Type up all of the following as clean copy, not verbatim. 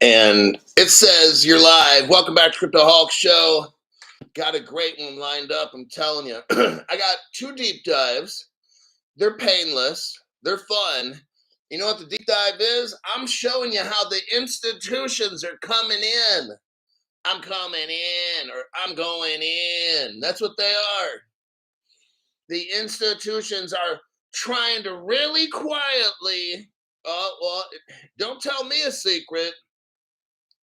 And it says you're live. Welcome back to Crypto Hulk Show. Got a great one lined up, I'm telling you. I got 2 deep dives. They're painless. They're fun. You know what the deep dive is? I'm showing you how the institutions are coming in. I'm coming in, or I'm going in. That's what they are. The institutions are trying to really quietly, don't tell me a secret.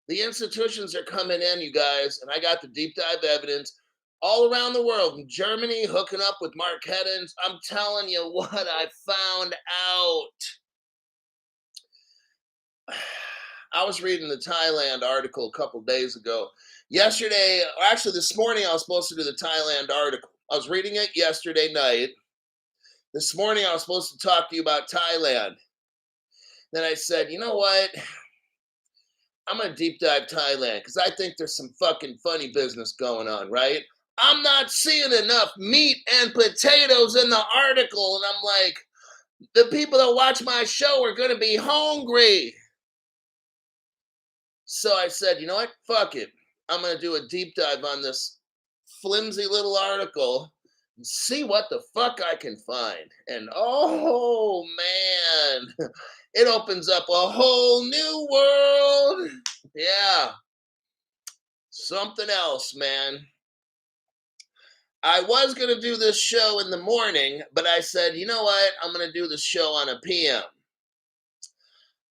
The institutions are coming in, you guys, and I got the deep dive evidence all around the world. In Germany, hooking up with Marqeta. I'm telling you what I found out. I was reading the Thailand article a couple days ago. Yesterday, or actually this morning, I was supposed to do the Thailand article. I was reading it yesterday night. This morning, I was supposed to talk to you about Thailand. Then I said, you know what? I'm going to deep dive Thailand because I think there's some fucking funny business going on, right? I'm not seeing enough meat and potatoes in the article. And I'm like, the people that watch my show are going to be hungry. So I said, you know what? Fuck it. I'm going to do a deep dive on this flimsy little article and see what the fuck I can find. And oh, man, it opens up a whole new world. Yeah. Something else, man. I was going to do this show in the morning, but I said, you know what? I'm going to do the show on a PM.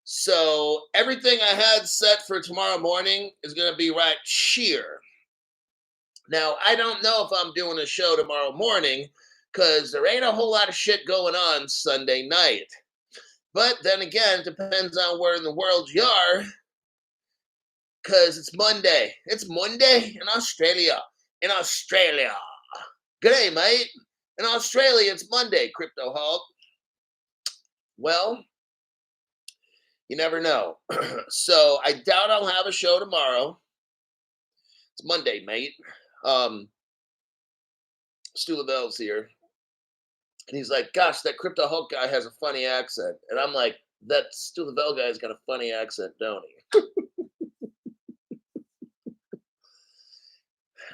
So everything I had set for tomorrow morning is going to be right here. Now, I don't know if I'm doing a show tomorrow morning because there ain't a whole lot of shit going on Sunday night. But then again, it depends on where in the world you are because it's Monday. It's Monday in Australia. In Australia. Good day, mate. In Australia, it's Monday, Crypto Hulk. Well, you never know. So I doubt I'll have a show tomorrow. It's Monday, mate. Stu Lavelle's here. And he's like, gosh, that Crypto Hulk guy has a funny accent. And I'm like, that Stu Lavelle guy's got a funny accent, don't he?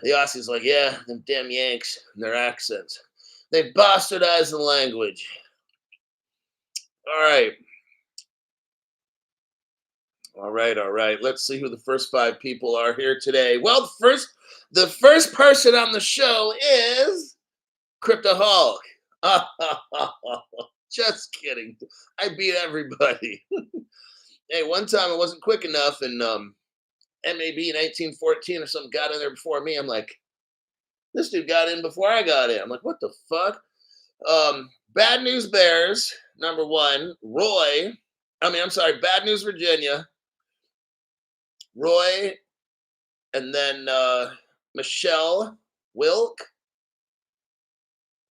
The Aussie's like, yeah, them damn Yanks and their accents. They bastardized the language. All right. All right. Let's see who the first 5 people are here today. Well, the first person on the show is Crypto Hulk. Just kidding. I beat everybody. Hey, one time I wasn't quick enough, and MAB in 1814 or something got in there before me. I'm like, this dude got in before I got in. I'm like, what the fuck? Bad News Bears, number 1. Bad News Virginia. Roy, and then Michelle Wilk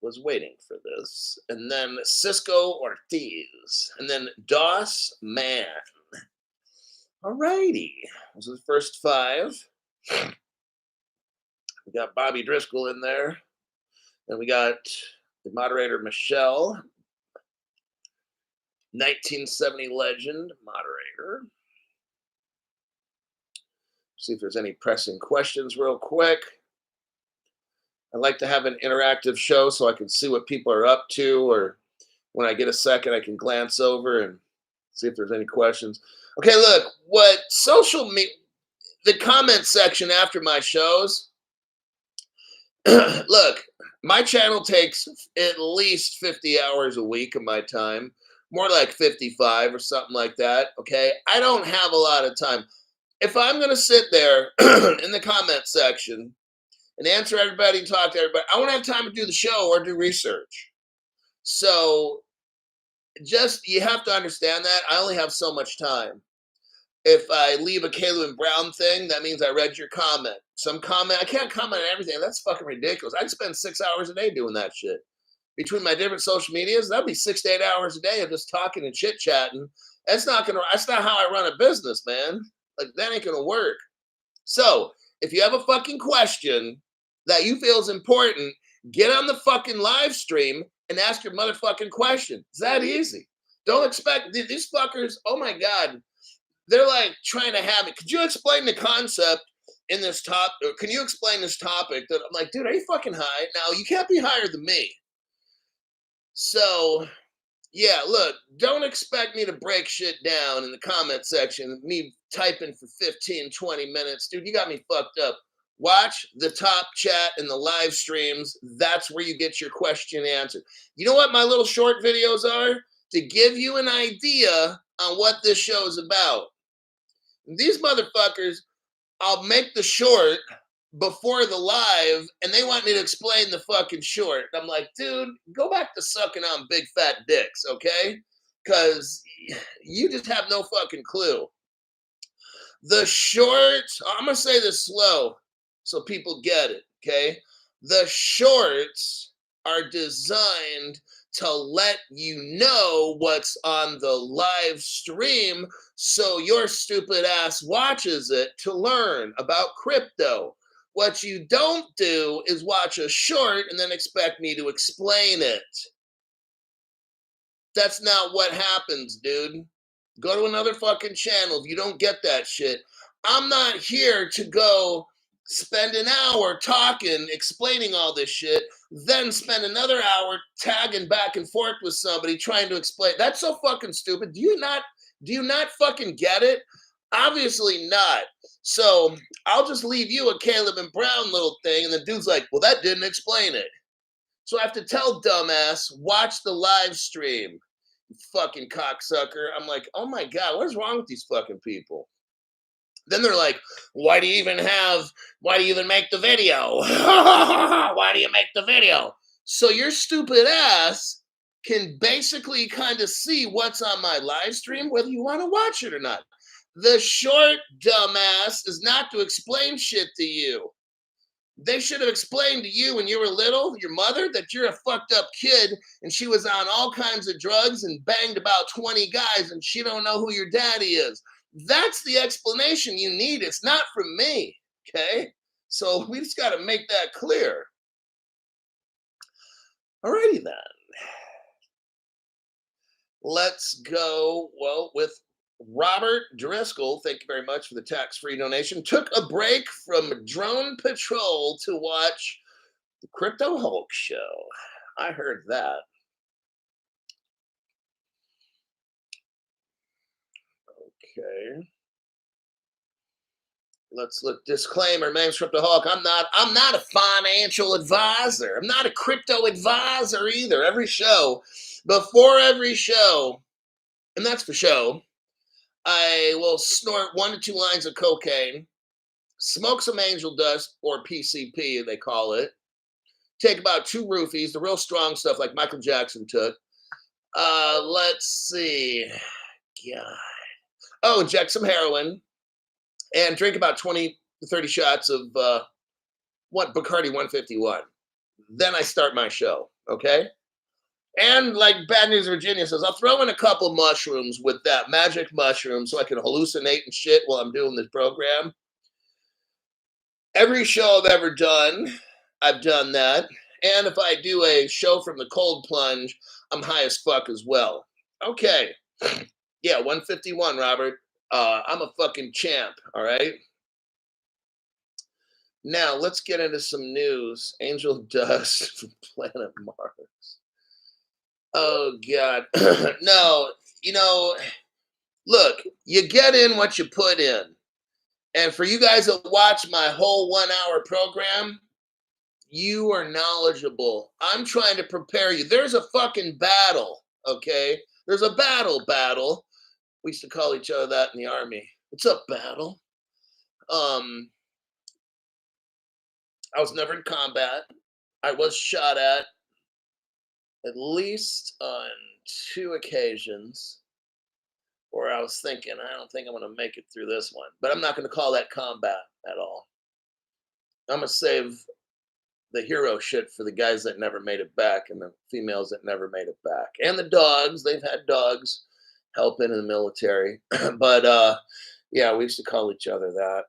was waiting for this, and then Cisco Ortiz, and then Doss Man. All righty, those are the first 5. We got Bobby Driscoll in there, then we got the moderator Michelle, 1970 legend moderator. See if there's any pressing questions real quick. I like to have an interactive show so I can see what people are up to, or when I get a second, I can glance over and see if there's any questions. Okay, look, what social media, the comment section after my shows, look, my channel takes at least 50 hours a week of my time, more like 55 or something like that, okay? I don't have a lot of time. If I'm going to sit there in the comment section and answer everybody and talk to everybody, I won't have time to do the show or do research. So you have to understand that. I only have so much time. If I leave a Kalu and Brown thing, that means I read your comment. I can't comment on everything. That's fucking ridiculous. I'd spend 6 hours a day doing that shit. Between my different social medias, that'd be 6 to 8 hours a day of just talking and chit-chatting. That's not how I run a business, man. Like, that ain't gonna work. So, if you have a fucking question that you feel is important, get on the fucking live stream and ask your motherfucking question. It's that easy. Don't expect these fuckers, oh my God. They're like trying to have it. Could you explain the concept in this top? Or can you explain this topic? That I'm like, dude, are you fucking high? Now you can't be higher than me. So yeah, look, don't expect me to break shit down in the comment section, me typing for 15, 20 minutes. Dude, you got me fucked up. Watch the top chat and the live streams. That's where you get your question answered. You know what my little short videos are? To give you an idea on what this show is about. These motherfuckers, I'll make the short before the live and they want me to explain the fucking short. I'm like, dude, go back to sucking on big fat dicks, okay? Because you just have no fucking clue. The short, I'm going to say this slow so people get it, okay? The shorts are designed to let you know what's on the live stream so your stupid ass watches it to learn about crypto. What you don't do is watch a short and then expect me to explain it. That's not what happens, dude. Go to another fucking channel if you don't get that shit. I'm not here to go spend an hour talking, explaining all this shit, then spend another hour tagging back and forth with somebody trying to explain. That's so fucking stupid. Do you not fucking get it? Obviously not. So I'll just leave you a Caleb and Brown little thing, and the dude's like, well, that didn't explain it. So I have to tell dumbass, watch the live stream, you fucking cocksucker. I'm like, oh my God, what is wrong with these fucking people? Then they're like, why do you even make the video? Why do you make the video? So your stupid ass can basically kind of see what's on my live stream, whether you want to watch it or not. The short, dumbass, is not to explain shit to you. They should have explained to you when you were little, your mother, that you're a fucked up kid and she was on all kinds of drugs and banged about 20 guys and she don't know who your daddy is. That's the explanation you need. It's not from me, okay? So we just got to make that clear. Alrighty then. Let's go, with Robert Driscoll. Thank you very much for the tax-free donation. Took a break from Drone Patrol to watch the Crypto Hulk show. I heard that. Okay. Let's look. Disclaimer, my name's Crypto Hulk. I'm not a financial advisor. I'm not a crypto advisor either. Before every show, and that's for show, I will snort 1 to 2 lines of cocaine, smoke some angel dust, or PCP, they call it. Take about 2 roofies, the real strong stuff like Michael Jackson took. Let's see. God. Oh, inject some heroin and drink about 20 to 30 shots of Bacardi 151. Then I start my show, okay? And like Bad News Virginia says, I'll throw in a couple mushrooms with that magic mushroom so I can hallucinate and shit while I'm doing this program. Every show I've ever done, I've done that. And if I do a show from the cold plunge, I'm high as fuck as well. Okay. Yeah, 151, Robert. I'm a fucking champ, all right? Now, let's get into some news. Angel dust from planet Mars. Oh, God. No, look, you get in what you put in. And for you guys that watch my whole 1-hour program, you are knowledgeable. I'm trying to prepare you. There's a fucking battle, okay? There's a battle. We used to call each other that in the Army. What's up, battle? I was never in combat. I was shot at least on 2 occasions where I was thinking, I don't think I'm going to make it through this one. But I'm not going to call that combat at all. I'm going to save the hero shit for the guys that never made it back and the females that never made it back. And the dogs. They've had dogs helping in the military. But, yeah, we used to call each other that,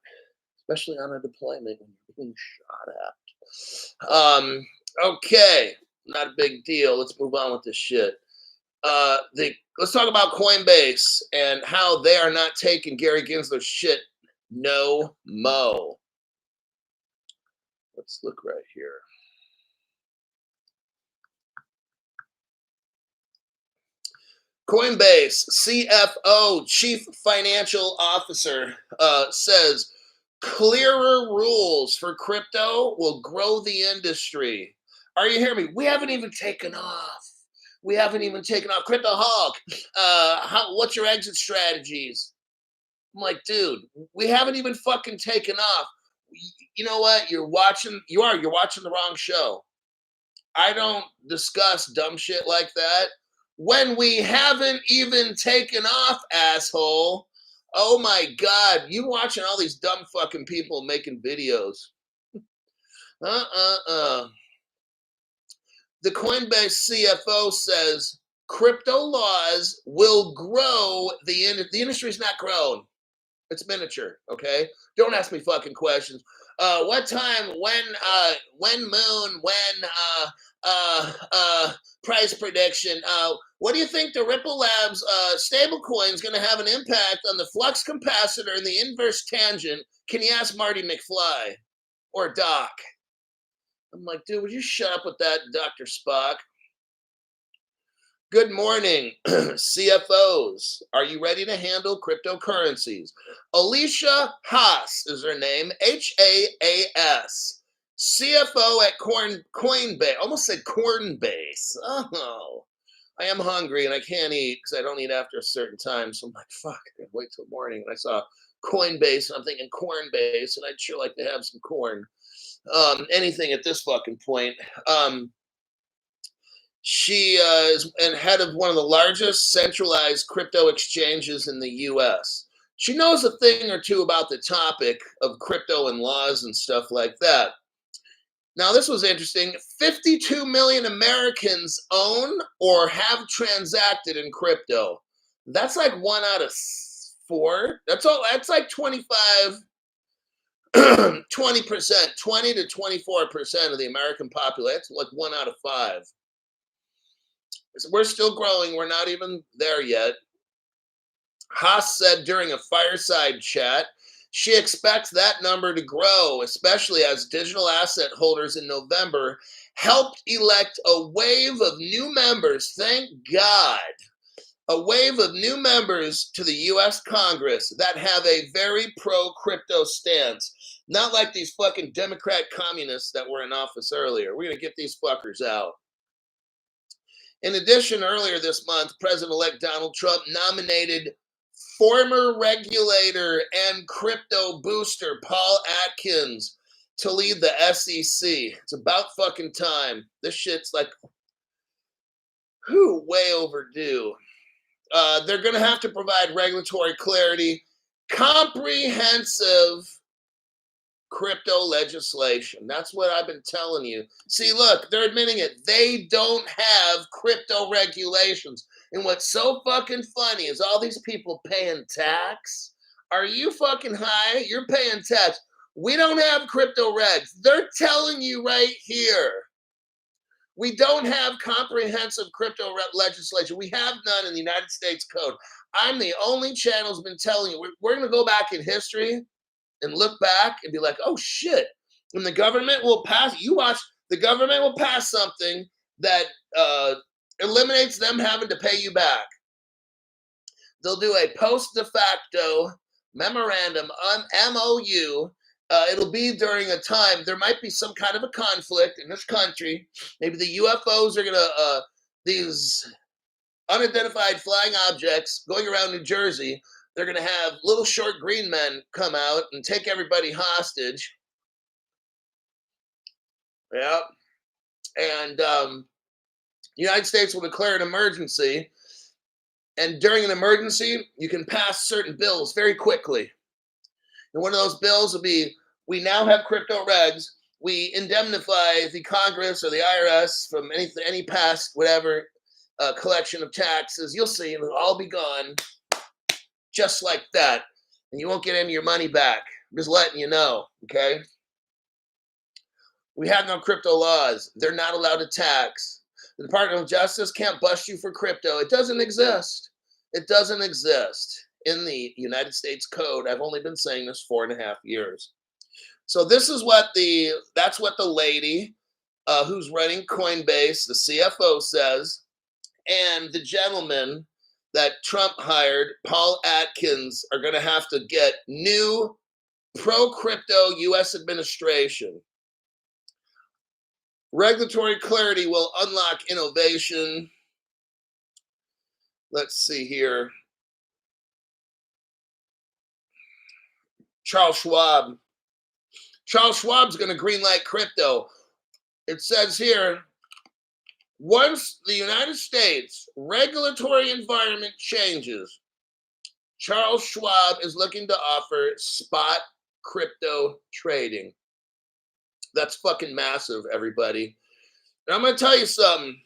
especially on a deployment when you're being shot at. Okay, not a big deal. Let's move on with this shit. Let's talk about Coinbase and how they are not taking Gary Gensler's shit no mo. Let's look right here. Coinbase CFO, Chief Financial Officer, says clearer rules for crypto will grow the industry. Are you hearing me? We haven't even taken off. We haven't even taken off. Crypto Hawk, what's your exit strategies? I'm like, dude, we haven't even fucking taken off. You know what? You're watching the wrong show. I don't discuss dumb shit like that when we haven't even taken off, asshole. Oh my God, you watching all these dumb fucking people making videos. The Coinbase CFO says crypto laws will grow the industry's not grown. It's miniature, okay? Don't ask me fucking questions. What time, when moon, price prediction. What do you think the Ripple Labs stablecoin is going to have an impact on the flux capacitor and the inverse tangent? Can you ask Marty McFly or Doc? I'm like, dude, would you shut up with that, Dr. Spock? Good morning, CFOs. Are you ready to handle cryptocurrencies? Alicia Haas is her name, Haas. CFO at Coinbase. Almost said Cornbase. Oh, I am hungry and I can't eat because I don't eat after a certain time. So I'm like, fuck, I gotta wait till morning. And I saw Coinbase and I'm thinking Cornbase, and I'd sure like to have some corn. Anything at this fucking point. She is and head of one of the largest centralized crypto exchanges in the U.S. She knows a thing or two about the topic of crypto and laws and stuff like that. Now, this was interesting. 52 million Americans own or have transacted in crypto. That's like 1 out of 4. That's all. That's like 20%, 20% to 24% of the American population. That's like 1 out of 5. We're still growing. We're not even there yet. Haas said during a fireside chat, she expects that number to grow, especially as digital asset holders in November helped elect a wave of new members. Thank God. A wave of new members to the U.S. Congress that have a very pro-crypto stance. Not like these fucking Democrat communists that were in office earlier. We're going to get these fuckers out. In addition, earlier this month, President-elect Donald Trump nominated former regulator and crypto booster Paul Atkins to lead the SEC. It's about fucking time. This shit's like, way overdue. They're going to have to provide regulatory clarity, comprehensive crypto legislation. That's what I've been telling you. See, look, they're admitting it. They don't have crypto regulations. And what's so fucking funny is all these people paying tax. Are you fucking high? You're paying tax. We don't have crypto regs. They're telling you right here. We don't have comprehensive crypto legislation. We have none in the United States Code. I'm the only channel who's been telling you. We're going to go back in history and look back and be like, oh shit. And the government will pass, the government will pass something that eliminates them having to pay you back. They'll do a post de facto memorandum on MOU. It'll be during a time, there might be some kind of a conflict in this country. Maybe the UFOs are going to, these unidentified flying objects going around New Jersey, they're going to have little short green men come out and take everybody hostage. Yeah. And the United States will declare an emergency. And during an emergency, you can pass certain bills very quickly. And one of those bills will be, we now have crypto regs. We indemnify the Congress or the IRS from any past, whatever, collection of taxes. You'll see, it'll all be gone. Just like that. And you won't get any of your money back. I'm just letting you know, okay? We have no crypto laws. They're not allowed to tax. The Department of Justice can't bust you for crypto. It doesn't exist. It doesn't exist in the United States Code. I've only been saying this 4.5 years. So this is what that's what the lady who's running Coinbase, the CFO, says, and the gentleman that Trump hired, Paul Atkins, are going to have to get new pro-crypto U.S. administration. Regulatory clarity will unlock innovation. Let's see here. Charles Schwab. Charles Schwab's going to greenlight crypto. It says here, once the United States regulatory environment changes, Charles Schwab is looking to offer spot crypto trading. That's fucking massive, everybody. And I'm going to tell you something.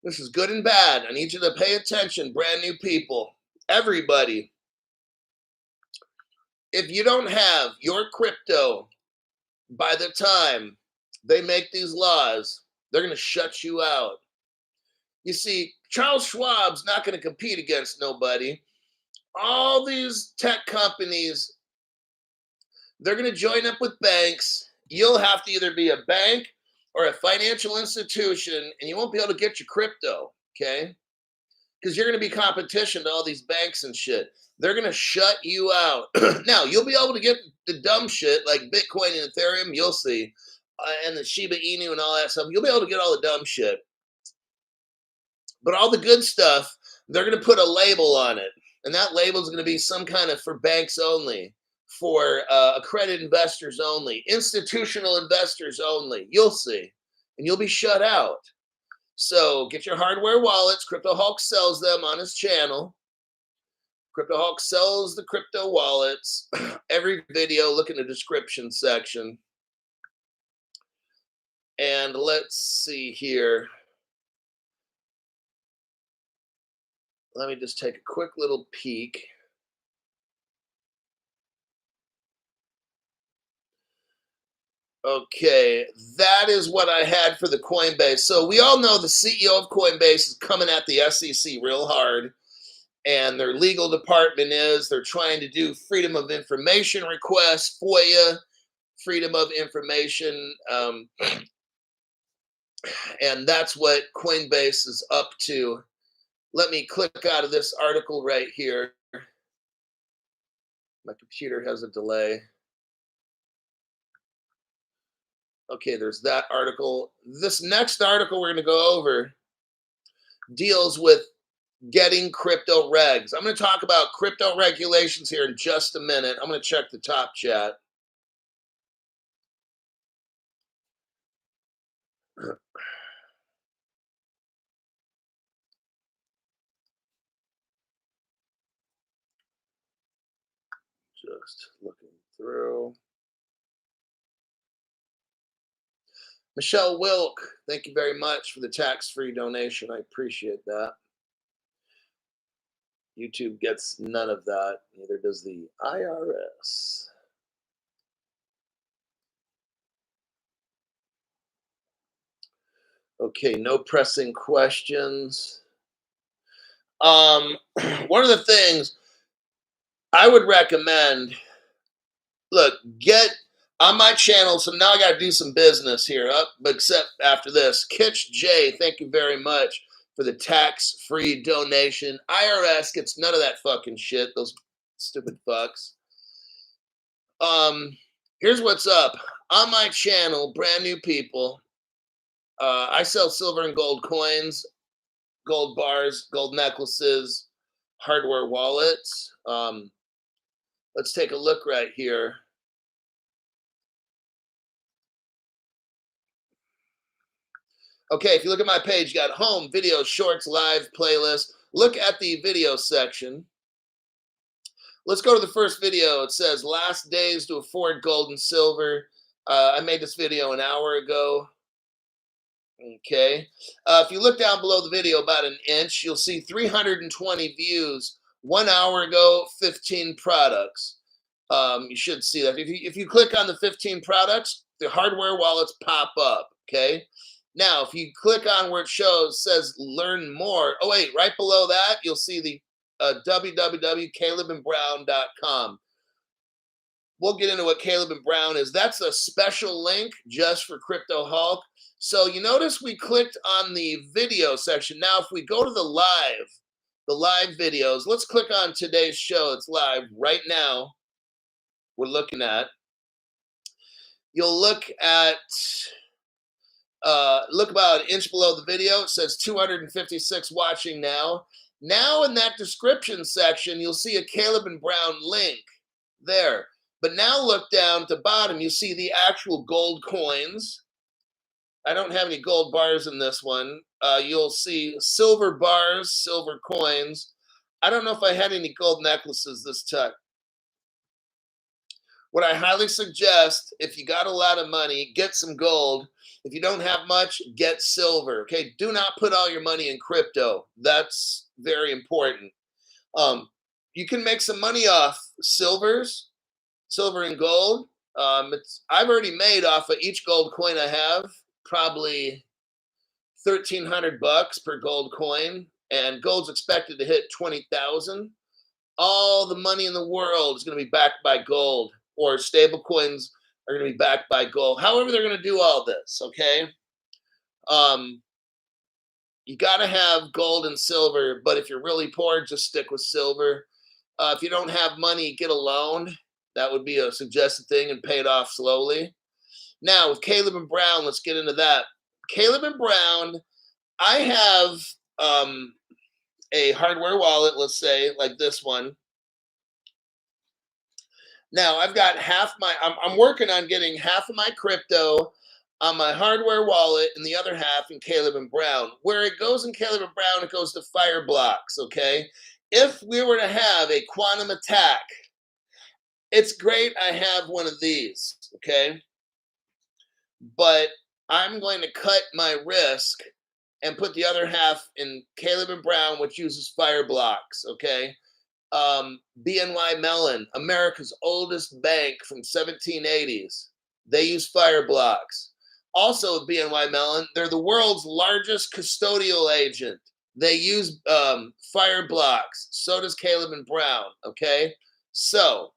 This is good and bad. I need you to pay attention, brand new people. Everybody. If you don't have your crypto by the time they make these laws, they're going to shut you out. You see, Charles Schwab's not going to compete against nobody. All these tech companies, they're going to join up with banks. You'll have to either be a bank or a financial institution, and you won't be able to get your crypto, okay? Because you're going to be competition to all these banks and shit. They're going to shut you out. Now, you'll be able to get the dumb shit like Bitcoin and Ethereum, you'll see, and the Shiba Inu and all that stuff. You'll be able to get all the dumb shit. But all the good stuff, they're going to put a label on it. And that label is going to be some kind of for banks only, for accredited investors only, institutional investors only. You'll see. And you'll be shut out. So get your hardware wallets. Crypto Hulk sells them on his channel. Crypto Hulk sells the crypto wallets. Every video, look in the description section. And let's see here. Let me just take a quick little peek. Okay, that is what I had for the Coinbase. So we all know the CEO of Coinbase is coming at the SEC real hard. And their legal department they're trying to do freedom of information requests, FOIA, freedom of information. And that's what Coinbase is up to. Let me click out of this article right here. My computer has a delay. Okay, there's that article. This next article we're going to go over deals with getting crypto regs. I'm going to talk about crypto regulations here in just a minute. I'm going to check the top chat. Just looking through. Michelle Wilk, thank you very much for the tax-free donation. I appreciate that. YouTube gets none of that. Neither does the IRS. Okay, no pressing questions. One of the things I would recommend, look, get on my channel. So now I got to do some business here, but except after this. Kitch J, thank you very much for the tax-free donation. IRS gets none of that fucking shit, those stupid fucks. Here's what's up. On my channel, brand new people, I sell silver and gold coins, gold bars, gold necklaces, hardware wallets. Let's take a look right here. Okay, if you look at my page, you got home, videos, shorts, live, playlist. Look at the video section. Let's go to the first video. It says, last days to afford gold and silver. I made this video an hour ago. Okay. If you look down below the video about an inch, you'll see 320 views. 1 hour ago, 15 products. You should see that. If you click on the 15 products, the hardware wallets pop up. Okay. Now, if you click on where it says learn more. Oh, wait, right below that, you'll see the www.calebandbrown.com. We'll get into what Caleb and Brown is. That's a special link just for Crypto Hulk. So you notice we clicked on the video section. Now, if we go to the live videos, let's click on today's show. It's live right now. We're looking at. You'll look at, look about an inch below the video. It says 256 watching now. Now in that description section, you'll see a Caleb and Brown link there. But now look down at the bottom, you see the actual gold coins. I don't have any gold bars in this one. You'll see silver bars, silver coins. I don't know if I had any gold necklaces this time. What I highly suggest, if you got a lot of money, get some gold. If you don't have much, get silver. Okay, do not put all your money in crypto. That's very important. You can make some money off silver and gold. I've already made off of each gold coin I have probably $1,300 per gold coin, and gold's expected to hit 20,000. All the money in the world is going to be backed by gold, or stable coins are going to be backed by gold. However, they're going to do all this. Okay, you got to have gold and silver, but if you're really poor, just stick with silver. If you don't have money, get a loan. That would be a suggested thing, and pay it off slowly. Now, with Caleb and Brown, let's get into that. Caleb and Brown, I have a hardware wallet, let's say, like this one. Now, I've got I'm working on getting half of my crypto on my hardware wallet and the other half in Caleb and Brown. Where it goes in Caleb and Brown, it goes to Fireblocks, okay? If we were to have a quantum attack, it's great I have one of these, okay? But I'm going to cut my risk and put the other half in Caleb and Brown, which uses Fireblocks, okay? BNY Mellon, America's oldest bank from 1780s. They use Fireblocks. Also, BNY Mellon, they're the world's largest custodial agent. They use Fireblocks. So does Caleb and Brown, okay? So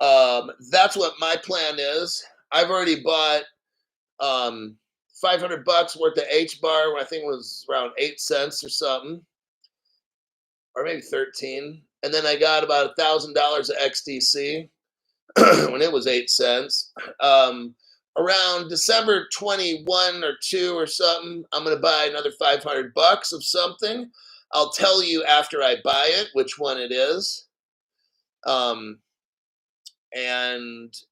that's what my plan is. I've already bought $500 worth of HBAR. I think it was around 8 cents or something, or maybe 13. And then I got about $1,000 of XDC when it was 8 cents. Around December 21 or 2 or something, I'm going to buy another $500 of something. I'll tell you after I buy it which one it is. And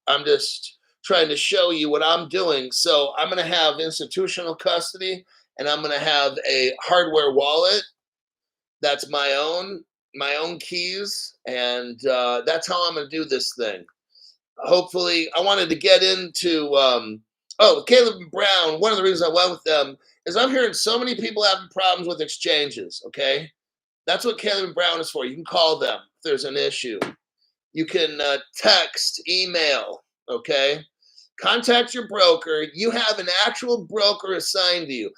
I'm just trying to show you what I'm doing. So I'm going to have institutional custody, and I'm going to have a hardware wallet that's my own keys, and that's how I'm going to do this thing. Hopefully, I wanted to get into Caleb and Brown. One of the reasons I went with them is I'm hearing so many people having problems with exchanges. Okay, that's what Caleb and Brown is for. You can call them if there's an issue. You can text, email. Okay, contact your broker. You have an actual broker assigned to you.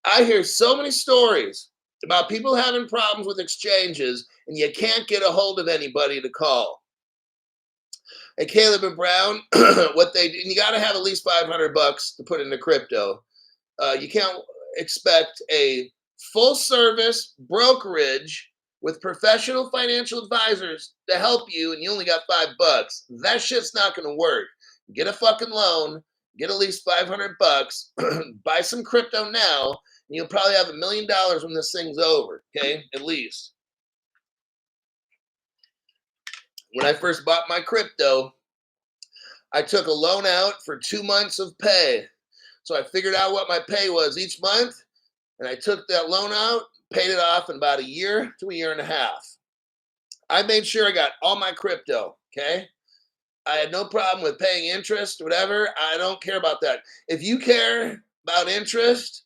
I hear so many stories about people having problems with exchanges, and you can't get a hold of anybody to call. Hey, Caleb and Brown, what they do, and you got to have at least $500 to put into crypto. You can't expect a full-service brokerage with professional financial advisors to help you, and you only got $5. That shit's not going to work. Get a fucking loan, get at least $500, buy some crypto now, and you'll probably have $1 million when this thing's over, okay? At least. When I first bought my crypto, I took a loan out for 2 months of pay. So I figured out what my pay was each month, and I took that loan out, paid it off in about a year to a year and a half. I made sure I got all my crypto, okay? I had no problem with paying interest, whatever. I don't care about that. If you care about interest,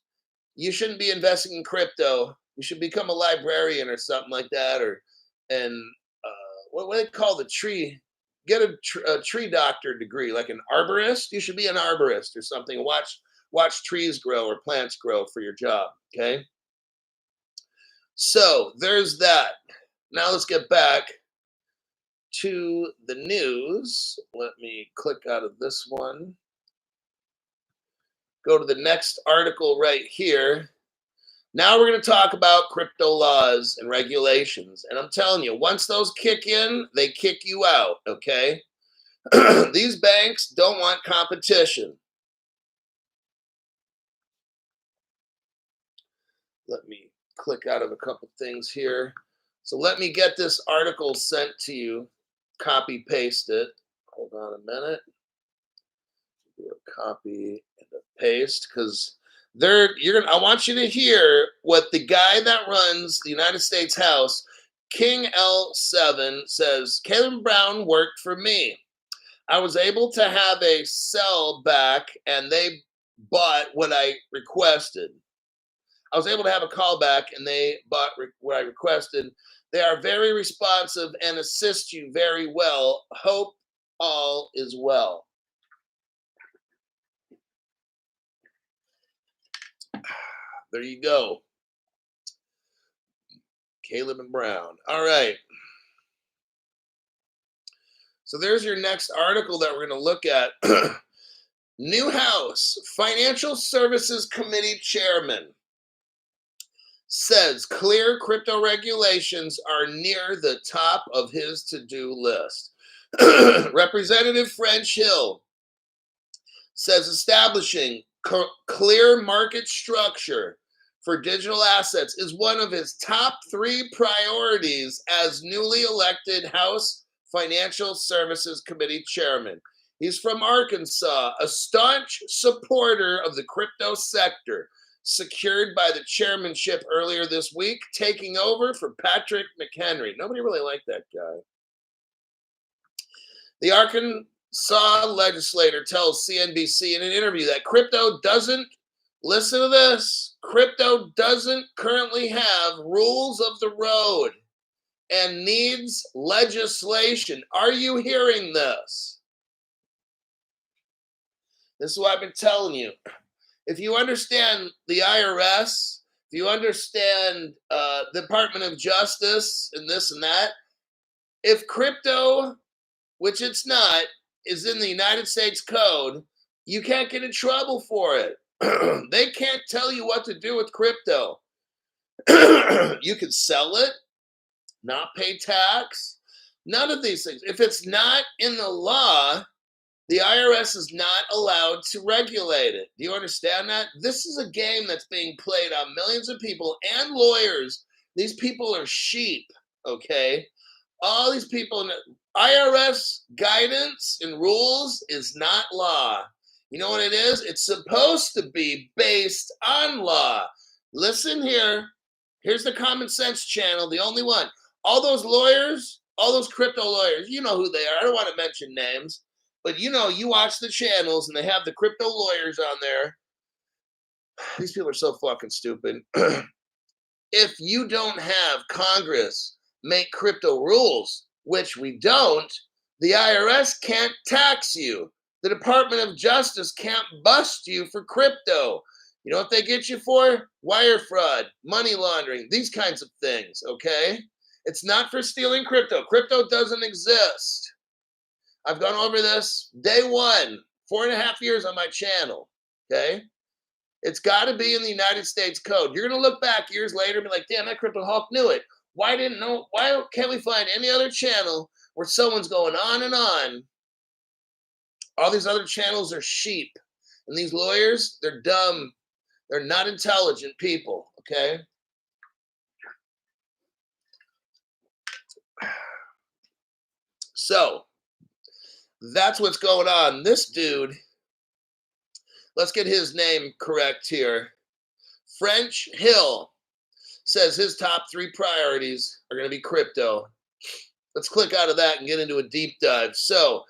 you shouldn't be investing in crypto. You should become a librarian or something like that, what do they call the tree? Get a tree doctor degree, like an arborist. You should be an arborist or something. Watch watch trees grow or plants grow for your job, okay? So there's that. Now let's get back to the news. Let me click out of this one. Go to the next article right here. Now we're going to talk about crypto laws and regulations. And I'm telling you, once those kick in, they kick you out, okay? These banks don't want competition. Let me click out of a couple things here. So let me get this article sent to you. Copy paste it. Hold on a minute. Do a copy and a paste because I want you to hear what the guy that runs the United States House, King L7, says. Caleb Brown worked for me. I was able to have a sell back and they bought what I requested. I was able to have a callback and they bought what I requested. They are very responsive and assist you very well. Hope all is well. There you go. Caleb and Brown. All right. So there's your next article that we're going to look at. New House Financial Services Committee Chairman says clear crypto regulations are near the top of his to-do list. Representative French Hill says establishing clear market structure for digital assets is one of his top 3 priorities as newly elected House Financial Services Committee Chairman. He's from Arkansas, a staunch supporter of the crypto sector, secured by the chairmanship earlier this week, taking over for Patrick McHenry. Nobody really liked that guy. The Arkansas legislator tells CNBC in an interview that crypto doesn't currently have rules of the road and needs legislation. Are you hearing this? This is what I've been telling you. If you understand the IRS, if you understand the Department of Justice and this and that, if crypto, which it's not, is in the United States Code, you can't get in trouble for it. They can't tell you what to do with crypto. You can sell it, not pay tax, none of these things. If it's not in the law, the IRS is not allowed to regulate it. Do you understand that? This is a game that's being played on millions of people and lawyers. These people are sheep, okay? All these people, IRS guidance and rules is not law. You know what it is? It's supposed to be based on law. Listen here. Here's the Common Sense channel, the only one. All those lawyers, all those crypto lawyers, you know who they are. I don't want to mention names. But you know, you watch the channels and they have the crypto lawyers on there. These people are so fucking stupid. If you don't have Congress make crypto rules, which we don't, the IRS can't tax you. The Department of Justice can't bust you for crypto. You know what they get you for? Wire fraud, money laundering, these kinds of things, okay? It's not for stealing crypto. Crypto doesn't exist. I've gone over this day one, 4.5 years on my channel, okay? It's got to be in the United States Code. You're going to look back years later and be like, damn, that Crypto Hawk knew it. Why can't we find any other channel where someone's going on and on? All these other channels are sheep. And these lawyers, they're dumb. They're not intelligent people, okay? So, that's what's going on. This dude, let's get his name correct here. French Hill says his top 3 priorities are going to be crypto. Let's click out of that and get into a deep dive. So,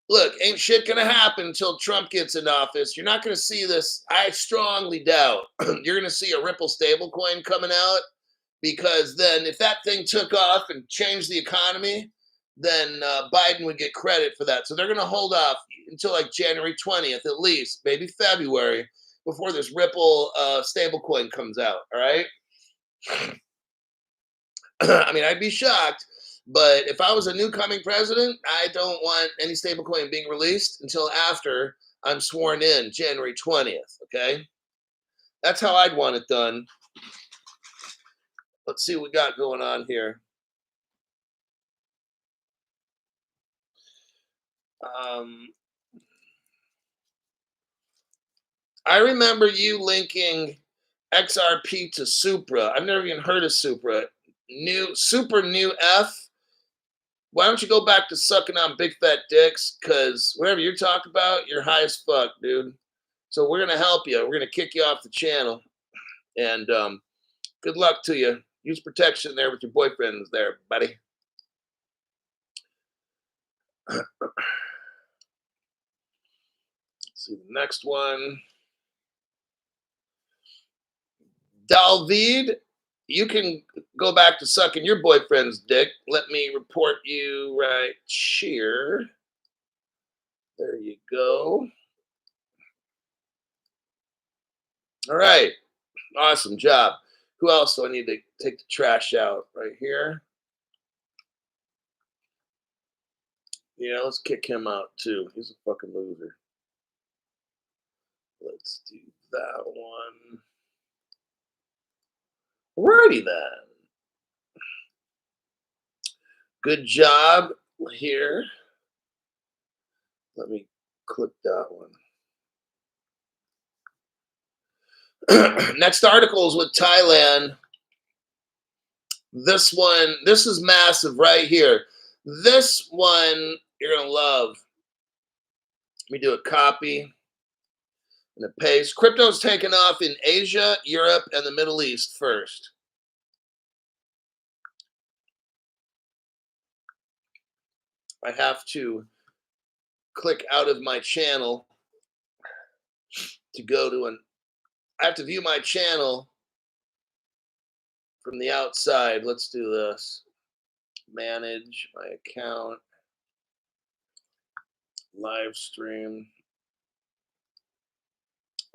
look, ain't shit going to happen until Trump gets in office. You're not going to see this. I strongly doubt you're going to see a Ripple stablecoin coming out, because then if that thing took off and changed the economy, then Biden would get credit for that. So they're going to hold off until like January 20th at least, maybe February, before this Ripple stablecoin comes out. All right. I mean, I'd be shocked, but if I was a new coming president, I don't want any stablecoin being released until after I'm sworn in January 20th. Okay. That's how I'd want it done. Let's see what we got going on here. I remember you linking XRP to Supra. I've never even heard of Supra. New F. Why don't you go back to sucking on big fat dicks? Because whatever you talk about, you're high as fuck, dude. So we're gonna help you. We're gonna kick you off the channel, and good luck to you. Use protection there with your boyfriends, there, buddy. Let's see the next one. Dalvid, you can go back to sucking your boyfriend's dick. Let me report you right here. There you go. All right. Awesome job. Who else do I need to take the trash out? Right here. Yeah, let's kick him out too. He's a fucking loser. Let's do that one. Alrighty then. Good job here. Let me click that one. Next article is with Thailand. This one, this is massive right here. This one you're going to love. Let me do a copy and a paste. Crypto's taken off in Asia, Europe, and the Middle East first. I have to click out of my channel to go to I have to view my channel from the outside. Let's do this. Manage my account. Live stream.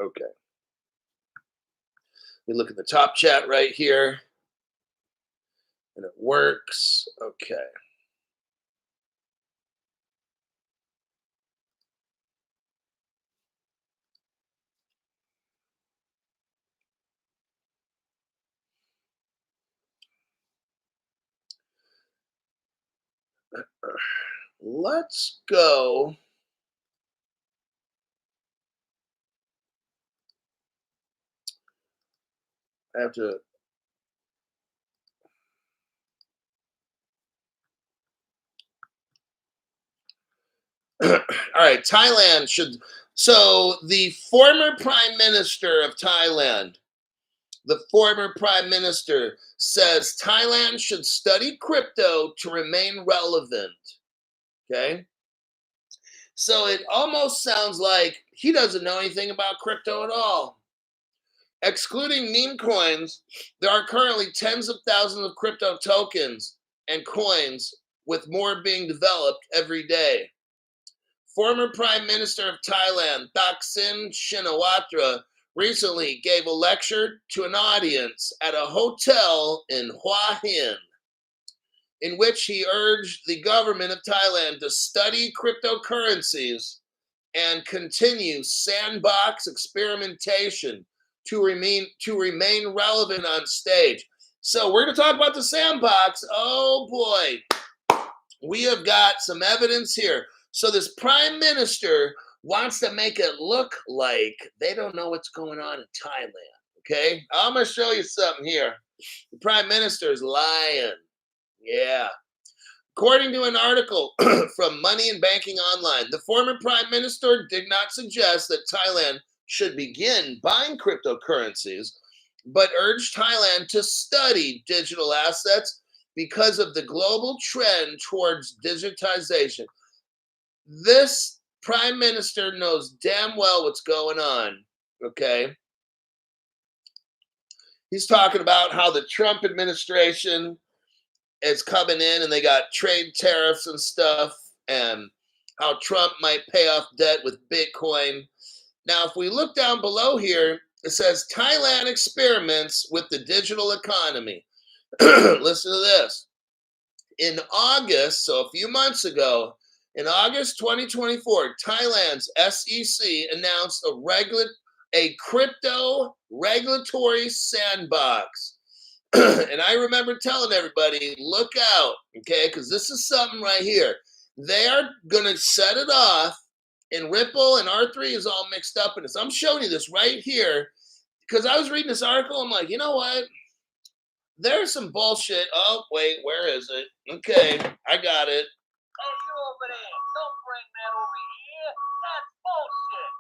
Okay. We look at the top chat right here. And it works. Okay. Let's go. I have to. All right, Thailand should. So the former prime minister of Thailand, says Thailand should study crypto to remain relevant. Okay. So it almost sounds like he doesn't know anything about crypto at all. Excluding meme coins, there are currently tens of thousands of crypto tokens and coins, with more being developed every day. Former Prime Minister of Thailand, Thaksin Shinawatra, recently gave a lecture to an audience at a hotel in Hua Hin, in which he urged the government of Thailand to study cryptocurrencies and continue sandbox experimentation to remain relevant on stage. So we're going to talk about the sandbox. Oh boy, we have got some evidence here. So this prime minister wants to make it look like they don't know what's going on in Thailand. Okay, I'm going to show you something here. The prime minister is lying. Yeah. According to an article from Money and Banking Online, the former prime minister did not suggest that Thailand should begin buying cryptocurrencies, but urged Thailand to study digital assets because of the global trend towards digitization. This prime minister knows damn well what's going on, okay? He's talking about how the Trump administration is coming in and they got trade tariffs and stuff, and how Trump might pay off debt with Bitcoin. Now, if we look down below here, it says Thailand experiments with the digital economy. Listen to this. In August, so a few months ago, in August 2024, Thailand's SEC announced a crypto regulatory sandbox. And I remember telling everybody, look out, okay, because this is something right here. They are going to set it off, and Ripple and R3 is all mixed up in this. I'm showing you this right here because I was reading this article. I'm like, you know what? There's some bullshit. Oh, wait, where is it? Okay, I got it. Oh, you over there. Don't bring that over here. That's bullshit.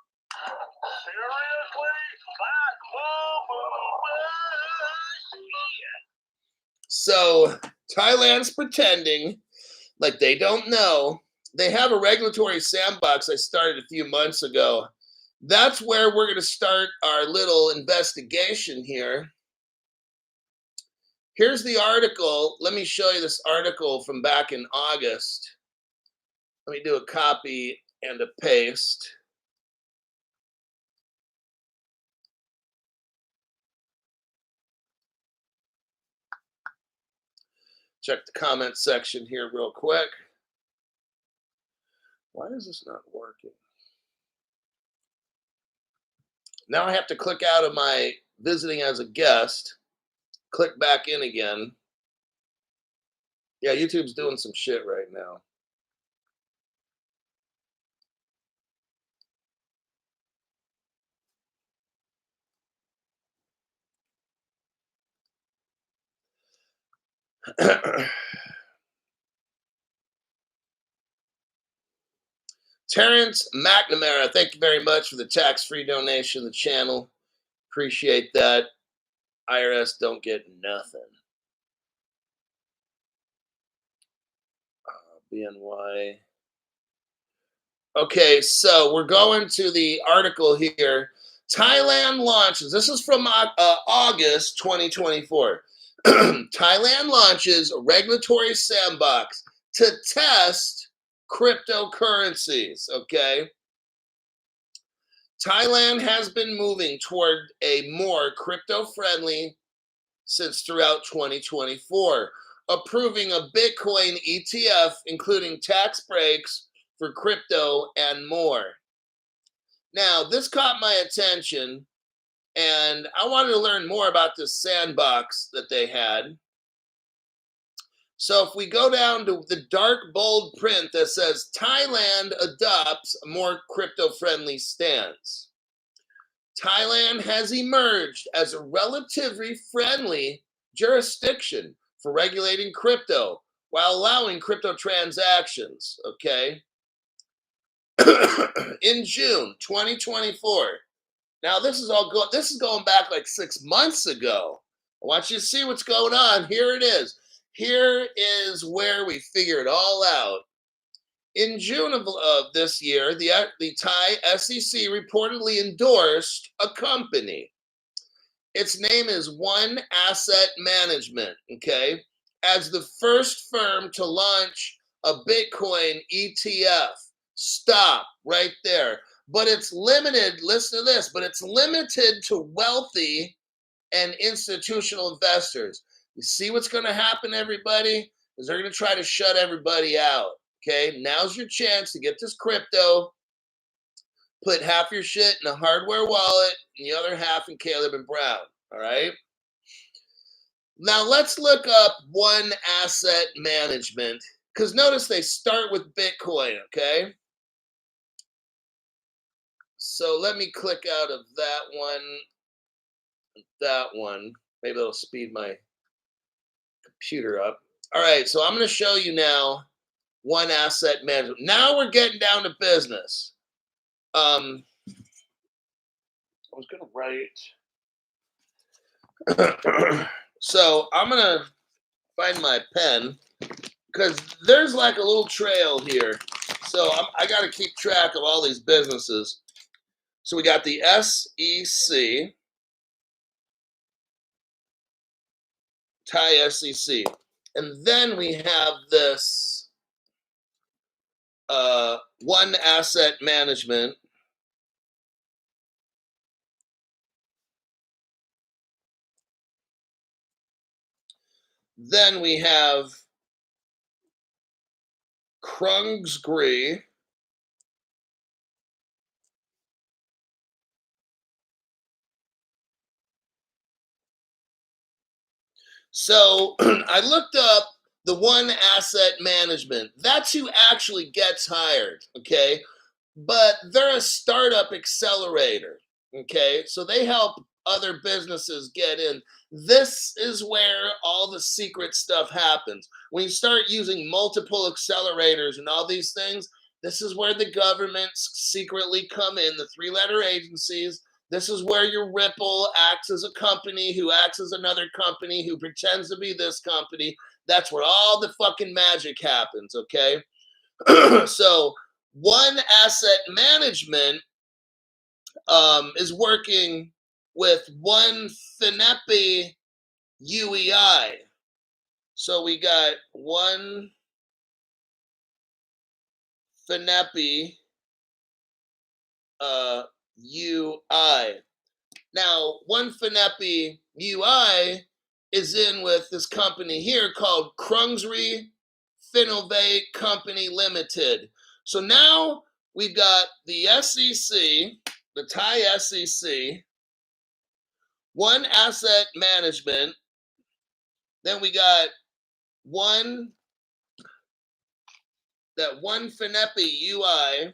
Seriously? So Thailand's pretending like they don't know. They have a regulatory sandbox I started a few months ago. That's where we're going to start our little investigation here. Here's the article. Let me show you this article from back in August. Let me do a copy and a paste. Check the comment section here real quick. Why is this not working? Now I have to click out of my visiting as a guest, click back in again. Yeah, YouTube's doing some shit right now. Terrence McNamara, thank you very much for the tax-free donation to the channel. Appreciate that. IRS don't get nothing. BNY. Okay, so we're going to the article here. Thailand launches, this is from August 2024. Thailand launches a regulatory sandbox to test cryptocurrencies, okay? Thailand has been moving toward a more crypto-friendly since throughout 2024, approving a Bitcoin ETF, including tax breaks for crypto and more. Now, this caught my attention, and I wanted to learn more about this sandbox that they had. So if we go down to the dark bold print that says Thailand adopts a more crypto-friendly stance. Thailand has emerged as a relatively friendly jurisdiction for regulating crypto while allowing crypto transactions, okay? In June 2024. Now this is going back like 6 months ago. I want you to see what's going on. Here it is. Here is where we figure it all out. In June of this year, the Thai SEC reportedly endorsed a company. Its name is One Asset Management, okay, as the first firm to launch a Bitcoin ETF. Stop right there. But it's limited, listen to this, but it's limited to wealthy and institutional investors. You see what's going to happen, everybody? Is they're going to try to shut everybody out. Okay, now's your chance to get this crypto. Put half your shit in a hardware wallet and the other half in Caleb and Brown. All right. Now let's look up One Asset Management, because notice they start with Bitcoin. Okay. So let me click out of that one. That one. Maybe it'll speed my computer up. All right. So I'm going to show you now One Asset Management. Now we're getting down to business. I was gonna write. So I'm gonna find my pen because there's like a little trail here. So I got to keep track of all these businesses. So we got the SEC, Thai SEC, and then we have this One Asset Management. Then we have Krungsgri. So I looked up the one asset management. That's who actually gets hired, okay? But they're a startup accelerator, okay? So they help other businesses get in. This is where all the secret stuff happens. When you start using multiple accelerators and all these things, this is where the governments secretly come in, the three-letter agencies. This is where your Ripple acts as a company who acts as another company who pretends to be this company. That's where all the fucking magic happens, okay? So one asset management is working with one Finepi UEI. So we got one Finepi UI. Now, one Finepi UI is in with this company here called Krungsri Finovate Company Limited. So now we've got the SEC, the Thai SEC, one asset management, then we got one Finepi UI,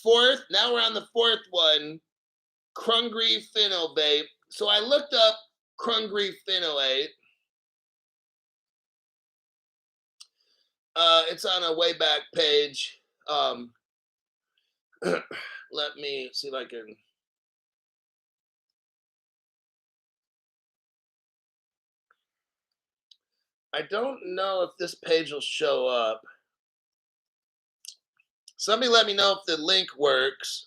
fourth, now we're on the fourth one, Krungsri Finovate. So I looked up Krungsri Finovate. It's on a way back page. Let me see if I can. I don't know if this page will show up. Somebody let me know if the link works.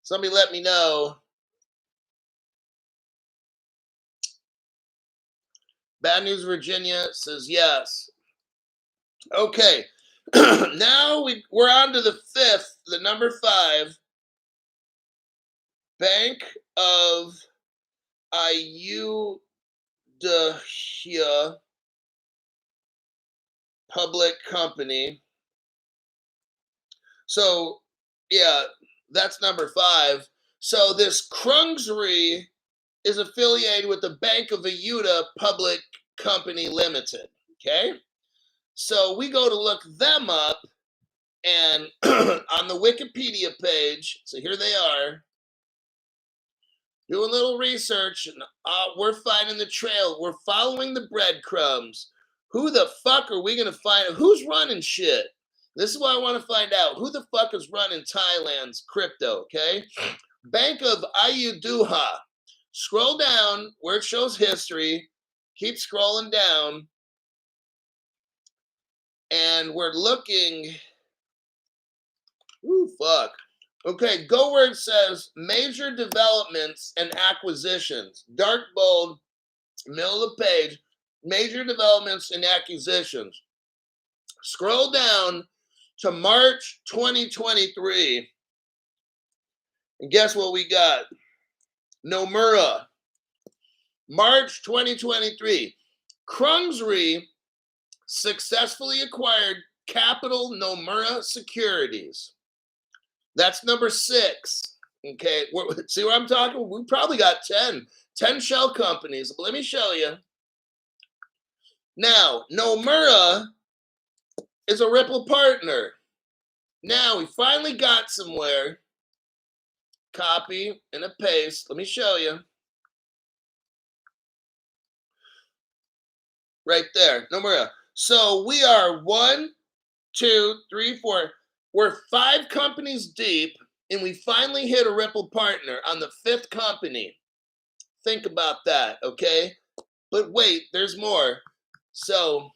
Somebody let me know. Bad News Virginia says yes. Okay. Now we're on to the fifth, the number 5. Bank of Ayudhya Public Company. So, yeah, that's number 5. So this Krungsri is affiliated with the Bank of Ayuda Public Company Limited, okay? So we go to look them up, and on the Wikipedia page, so here they are, doing a little research, and we're finding the trail. We're following the breadcrumbs. Who the fuck are we going to find? Who's running shit? This is what I want to find out. Who the fuck is running Thailand's crypto, okay? Bank of Ayudhya. Scroll down where it shows history. Keep scrolling down. And we're looking. Ooh, fuck. Okay, go where it says major developments and acquisitions. Dark bold, middle of the page. Major developments and acquisitions. Scroll down to March 2023. And guess what we got? Nomura. March 2023. Krungsri successfully acquired Capital Nomura Securities. That's number 6. Okay, see what I'm talking? We probably got 10 shell companies. Let me show you. Now, Nomura is a Ripple partner. Now, we finally got somewhere. Copy and a paste. Let me show you. Right there, Nomura. So we are 1, 2, 3, 4. We're 5 companies deep, and we finally hit a Ripple partner on the 5th company. Think about that, okay? But wait, there's more. So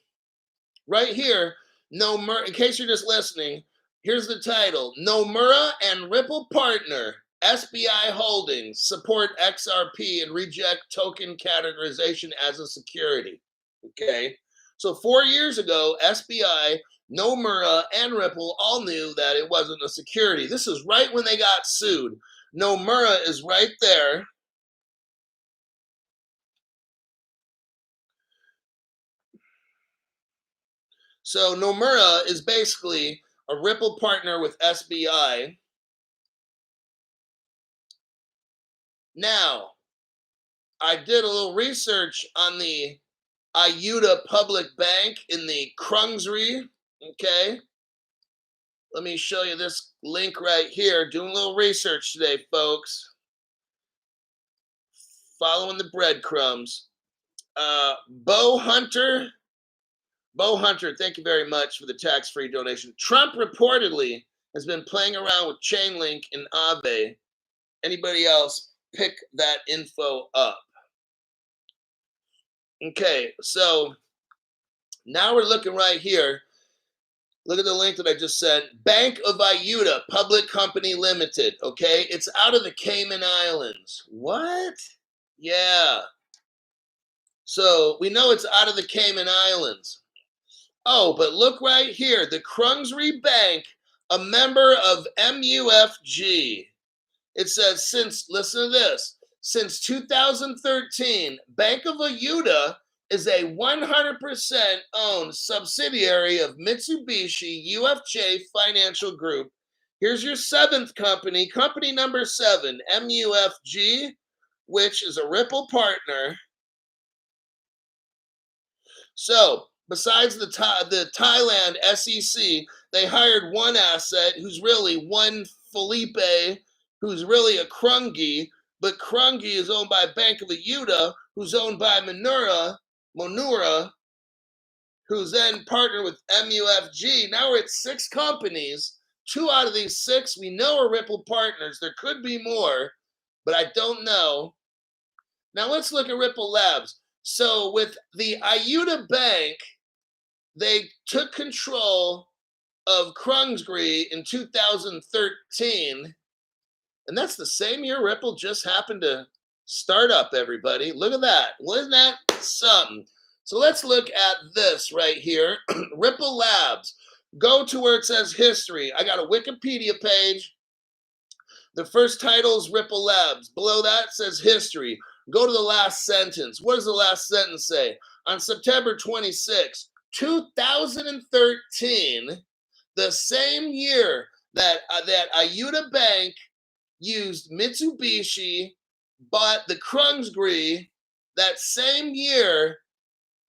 right here, Nomura, in case you're just listening, here's the title. Nomura and Ripple partner, SBI Holdings, support XRP and reject token categorization as a security. Okay, so 4 years ago, SBI, Nomura, and Ripple all knew that it wasn't a security. This is right when they got sued. Nomura is right there. So Nomura is basically a Ripple partner with SBI. Now, I did a little research on the IUTA Public Bank in the Krungsri, okay? Let me show you this link right here. Doing a little research today, folks. Following the breadcrumbs. Bo Hunter, thank you very much for the tax-free donation. Trump reportedly has been playing around with Chainlink and Aave. Anybody else pick that info up? Okay, so now we're looking right here. Look at the link that I just sent. Bank of IUTA, Public Company Limited, okay? It's out of the Cayman Islands. What? Yeah. So we know it's out of the Cayman Islands. Oh, but look right here. The Krungsri Bank, a member of MUFG. It says, listen to this, since 2013, Bank of IUTA is a 100% owned subsidiary of Mitsubishi UFJ Financial Group. Here's your seventh company, company number 7, MUFG, which is a Ripple partner. So, besides the Thailand SEC, they hired one asset who's really one Felipe, who's really a Krungi, but Krungi is owned by Bank of IUTA, who's owned by Monura, who's then partnered with MUFG. Now we're at 6 companies. 2 out of these 6 we know are Ripple partners. There could be more, but I don't know. Now let's look at Ripple Labs. So with the IUTA Bank, they took control of Krungsri in 2013. And that's the same year Ripple just happened to start up, everybody. Look at that. Wasn't that something? So let's look at this right here. Ripple Labs. Go to where it says history. I got a Wikipedia page. The first title is Ripple Labs. Below that says history. Go to the last sentence. What does the last sentence say? On September 26, 2013, the same year that IUTA Bank used Mitsubishi, bought the Krungsri, that same year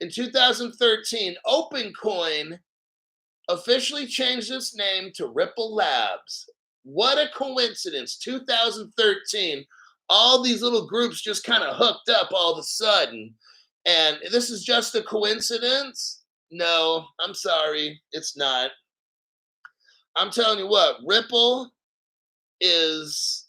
in 2013, OpenCoin officially changed its name to Ripple Labs. What a coincidence. 2013, all these little groups just kind of hooked up all of a sudden. And this is just a coincidence? No, I'm sorry, it's not. I'm telling you what, Ripple is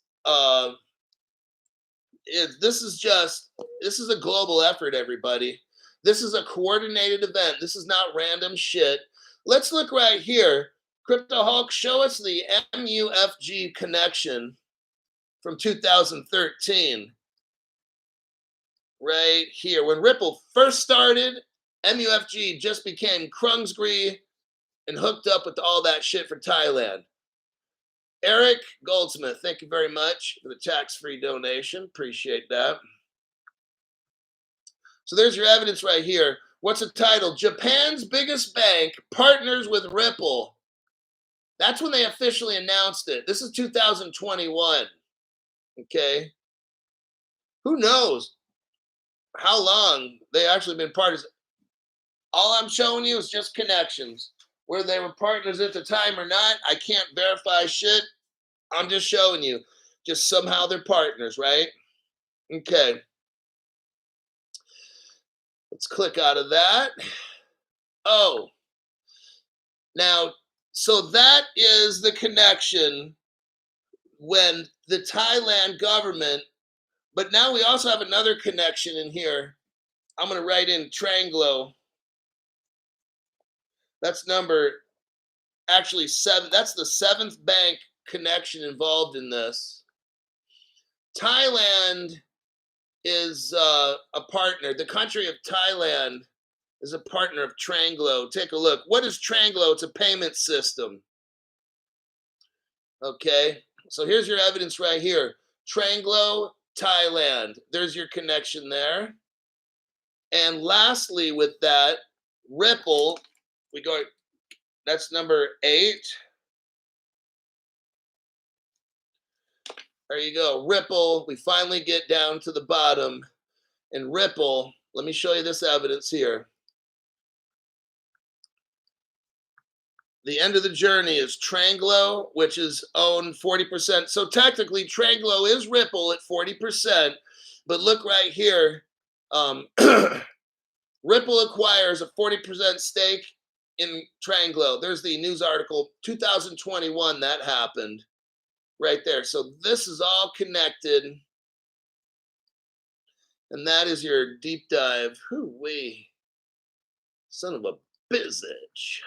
this is a global effort, everybody. This is a coordinated event. This is not random shit. Let's look right here. Crypto Hulk, show us the MUFG connection from 2013. Right here. When Ripple first started, MUFG just became Krungsri and hooked up with all that shit for Thailand. Eric Goldsmith, thank you very much for the tax-free donation. Appreciate that. So there's your evidence right here. What's the title? Japan's biggest bank partners with Ripple. That's when they officially announced it. This is 2021. Okay. Who knows how long they actually been partners? All I'm showing you is just connections. Whether they were partners at the time or not, I can't verify shit. I'm just showing you. Just somehow they're partners, right? Okay. Let's click out of that. Oh. Now, so that is the connection when the Thailand government, but now we also have another connection in here. I'm going to write in Tranglo. That's number, actually 7. That's the 7th bank connection involved in this. Thailand is a partner. The country of Thailand is a partner of Tranglo. Take a look. What is Tranglo? It's a payment system. Okay, so here's your evidence right here. Tranglo, Thailand. There's your connection there. And lastly with that, Ripple, we go That's number 8. There you go. Ripple. We finally get down to the bottom. And Ripple, let me show you this evidence here. The end of the journey is Tranglo, which is owned 40%. So technically, Tranglo is Ripple at 40%. But look right here. Ripple acquires a 40% stake in Tranglo. There's the news article, 2021, that happened right there. So this is all connected. And that is your deep dive. Hoo-wee. Son of a bitch.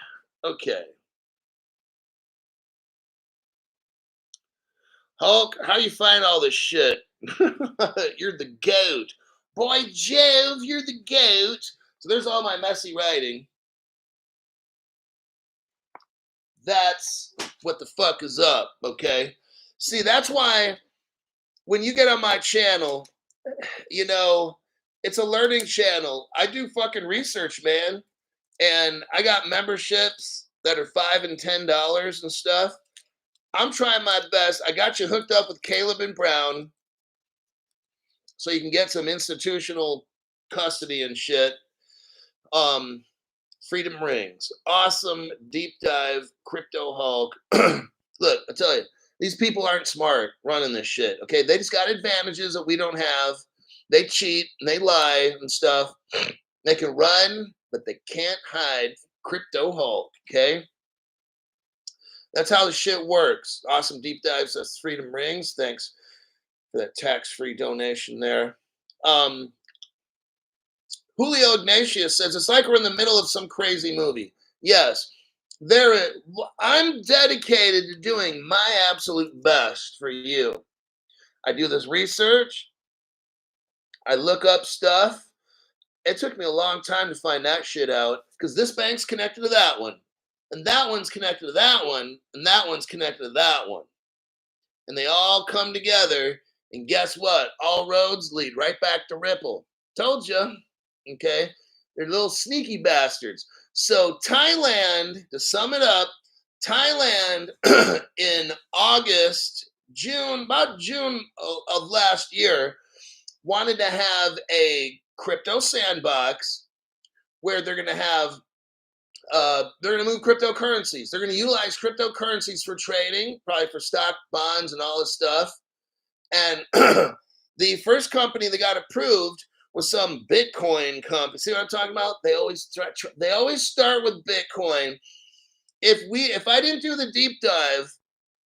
Okay. Hulk, how you find all this shit? You're the goat. Boy, Jove, you're the goat. So there's all my messy writing. That's what the fuck is up, okay? See, that's why when you get on my channel, you know, it's a learning channel. I do fucking research, man. And I got memberships that are $5 and $10 and stuff. I'm trying my best. I got you hooked up with Caleb and Brown so you can get some institutional custody and shit. Freedom Rings. Awesome deep dive crypto Hulk. Look, I tell you, these people aren't smart running this shit, okay? They just got advantages that we don't have. They cheat and they lie and stuff. They can run, but they can't hide crypto Hulk, okay? That's how the shit works. Awesome deep dives. That's Freedom Rings. Thanks for that tax-free donation there. Julio Ignatius says, it's like we're in the middle of some crazy movie. Yes, I'm dedicated to doing my absolute best for you. I do this research. I look up stuff. It took me a long time to find that shit out because this bank's connected to that one. And that one's connected to that one. And that one's connected to that one. And they all come together. And guess what? All roads lead right back to Ripple. Told you. Okay? They're little sneaky bastards. So Thailand, to sum it up, Thailand in about June of last year, wanted to have a crypto sandbox where they're going to move cryptocurrencies. They're going to utilize cryptocurrencies for trading, probably for stock, bonds, and all this stuff. And the first company that got approved was some Bitcoin company. See what I'm talking about? They always start with Bitcoin. If I didn't do the deep dive,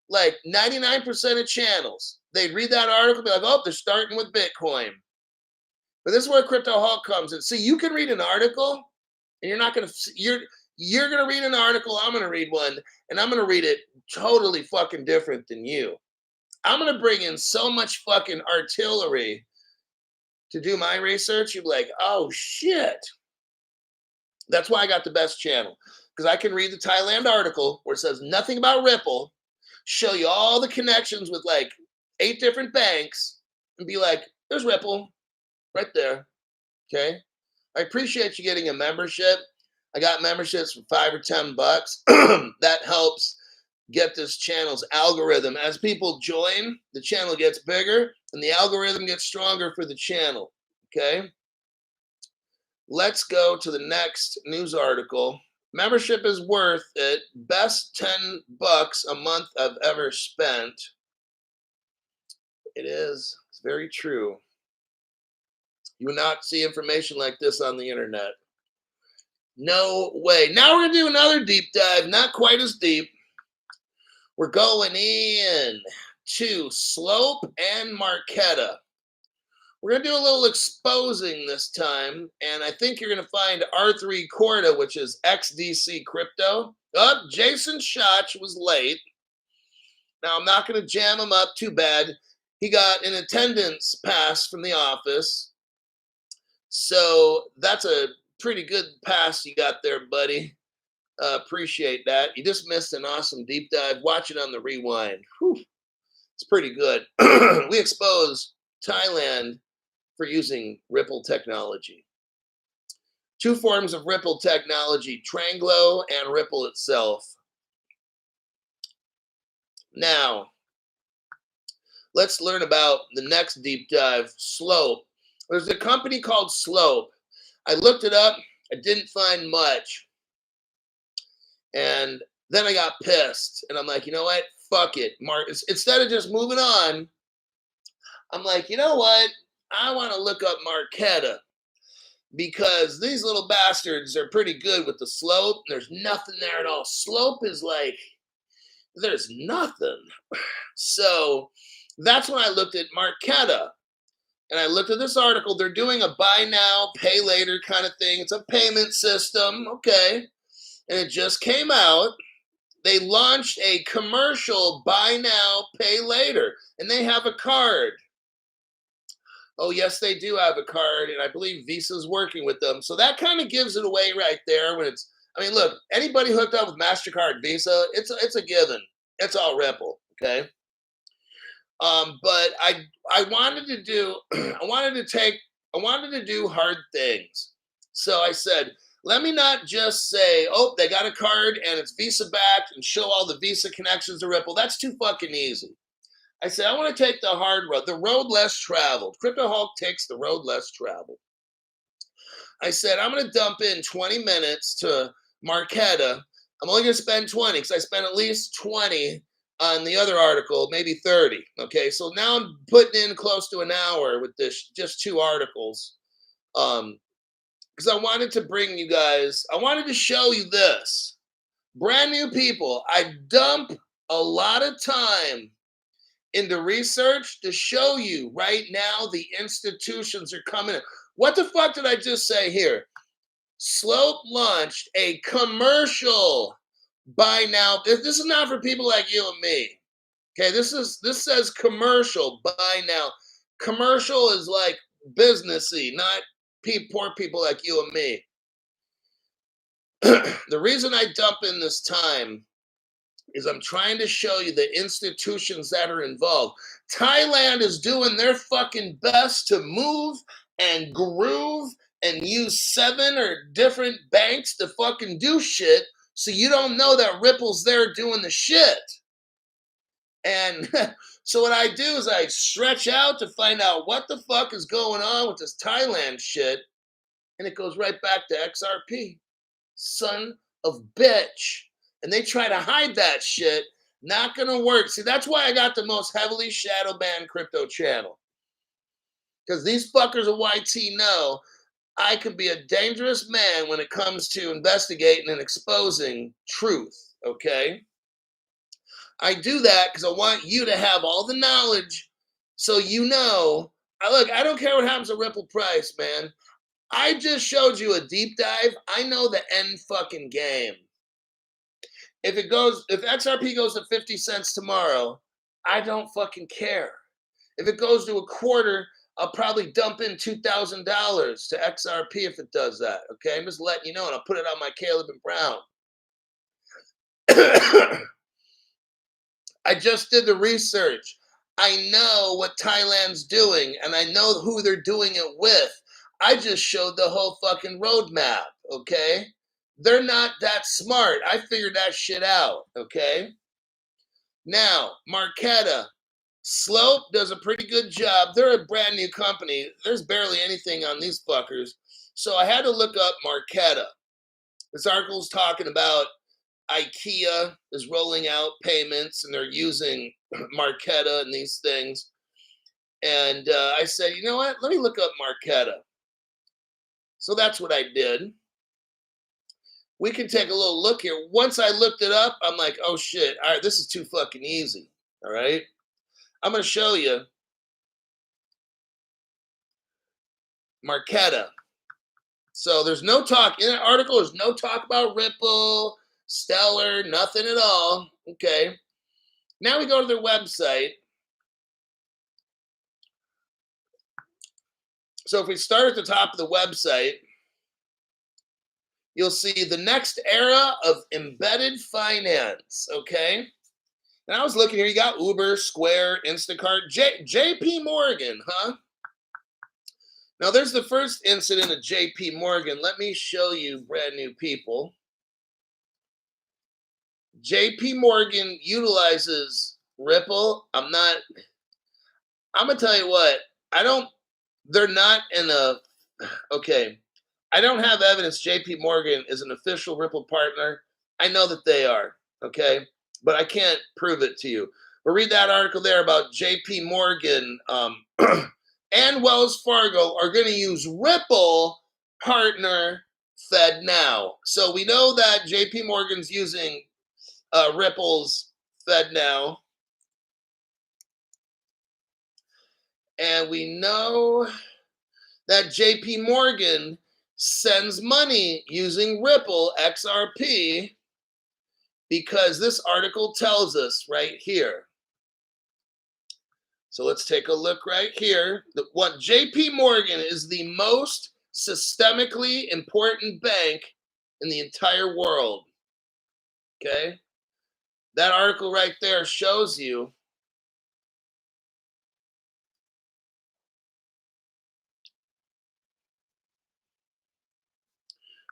like 99% of channels, they'd read that article and be like, oh, they're starting with Bitcoin. But this is where Crypto Hulk comes in. See, you can read an article, and you're going to read an article, I'm going to read one, and I'm going to read it totally fucking different than you. I'm going to bring in so much fucking artillery to do my research. You'll be like, oh, shit. That's why I got the best channel. Because I can read the Thailand article where it says nothing about Ripple, show you all the connections with like 8 different banks, and be like, there's Ripple right there. Okay? I appreciate you getting a membership. I got memberships for $5 or $10. That helps get this channel's algorithm. As people join, the channel gets bigger and the algorithm gets stronger for the channel. Okay? Let's go to the next news article. Membership is worth it. Best $10 a month I've ever spent. It is. It's very true. You will not see information like this on the internet. No way. Now we're going to do another deep dive. Not quite as deep. We're going in to Slope and Marqeta. We're going to do a little exposing this time, and I think you're going to find R3 Corda, which is XDC crypto. Oh, Jason Schach was late. Now, I'm not going to jam him up too bad. He got an attendance pass from the office. So that's a pretty good pass you got there, buddy. Appreciate that. You just missed an awesome deep dive. Watch it on the rewind. Whew. It's pretty good. We expose Thailand for using Ripple technology. Two forms of Ripple technology, Tranglo and Ripple itself. Now, let's learn about the next deep dive, Slope. There's a company called Slope. I looked it up. I didn't find much. And then I got pissed. And I'm like, you know what? Fuck it. Instead of just moving on, I'm like, you know what? I want to look up Marqeta because these little bastards are pretty good with the slope. There's nothing there at all. Slope is like, there's nothing. So that's when I looked at Marqeta. And I looked at this article. They're doing a buy now, pay later kind of thing. It's a payment system. Okay. And it just came out. They launched a commercial buy now, pay later. And they have a card. Oh, yes, they do have a card, and I believe Visa's working with them. So that kind of gives it away right there. When it's, I mean, look, anybody hooked up with MasterCard, Visa, it's a given. It's all Ripple, okay? But I wanted to do, I wanted to do hard things. So I said, let me not just say, oh, they got a card and it's Visa backed and show all the Visa connections to Ripple. That's too fucking easy. I said, I want to take the hard road, the road less traveled. Crypto Hulk takes the road less traveled. I said, I'm going to dump in 20 minutes to Marqeta. I'm only going to spend 20 because I spent at least 20 on the other article, maybe 30. Okay, so now I'm putting in close to an hour with this, just two articles. Because I wanted to bring you guys, I wanted to show you this. Brand new people, I dump a lot of time into research to show you right now the institutions are coming in. What the fuck did I just say here? Slope launched a commercial buy now. This is not for people like you and me. Okay, this says commercial buy now. Commercial is like businessy, not poor people like you and me. The reason I dump in this time is I'm trying to show you the institutions that are involved. Thailand is doing their fucking best to move and groove and use 7 or different banks to fucking do shit, so you don't know that Ripple's there doing the shit. And so what I do is I stretch out to find out what the fuck is going on with this Thailand shit, and it goes right back to XRP. Son of bitch. And they try to hide that shit. Not gonna work. See, that's why I got the most heavily shadow banned crypto channel. Because these fuckers of YT know I could be a dangerous man when it comes to investigating and exposing truth, okay? I do that because I want you to have all the knowledge so you know. Look, I don't care what happens to Ripple price, man. I just showed you a deep dive. I know the end fucking game. If XRP goes to 50 cents tomorrow, I don't fucking care. If it goes to a quarter, I'll probably dump in $2,000 to XRP if it does that. Okay, I'm just letting you know, and I'll put it on my Caleb and Brown. I just did the research. I know what Thailand's doing, and I know who they're doing it with. I just showed the whole fucking roadmap, okay? They're not that smart. I figured that shit out, okay? Now, Marqeta. Slope does a pretty good job. They're a brand new company. There's barely anything on these fuckers. So I had to look up Marqeta. This article's talking about IKEA is rolling out payments and they're using Marqeta and these things. And I said, you know what? Let me look up Marqeta. So that's what I did. We can take a little look here. Once I looked it up, I'm like, oh shit, all right, this is too fucking easy. All right. I'm going to show you Marqeta. So there's no talk in that article. There's no talk about Ripple, Stellar, nothing at all. Okay. Now we go to their website. So if we start at the top of the website, you'll see the next era of embedded finance. Okay. And I was looking here. You got Uber, Square, Instacart, JP Morgan, huh? Now, there's the first incident of JP Morgan. Let me show you, brand new people. JP Morgan utilizes Ripple. I'm going to tell you what, they're not in a, okay, I don't have evidence JP Morgan is an official Ripple partner. I know that they are, okay, but I can't prove it to you. But read that article there about JP Morgan and Wells Fargo are going to use Ripple partner FedNow. So we know that JP Morgan's using Ripple's FedNow. And we know that JP Morgan sends money using Ripple XRP because this article tells us right here. So let's take a look right here. What JP Morgan is the most systemically important bank in the entire world. Okay? That article right there shows you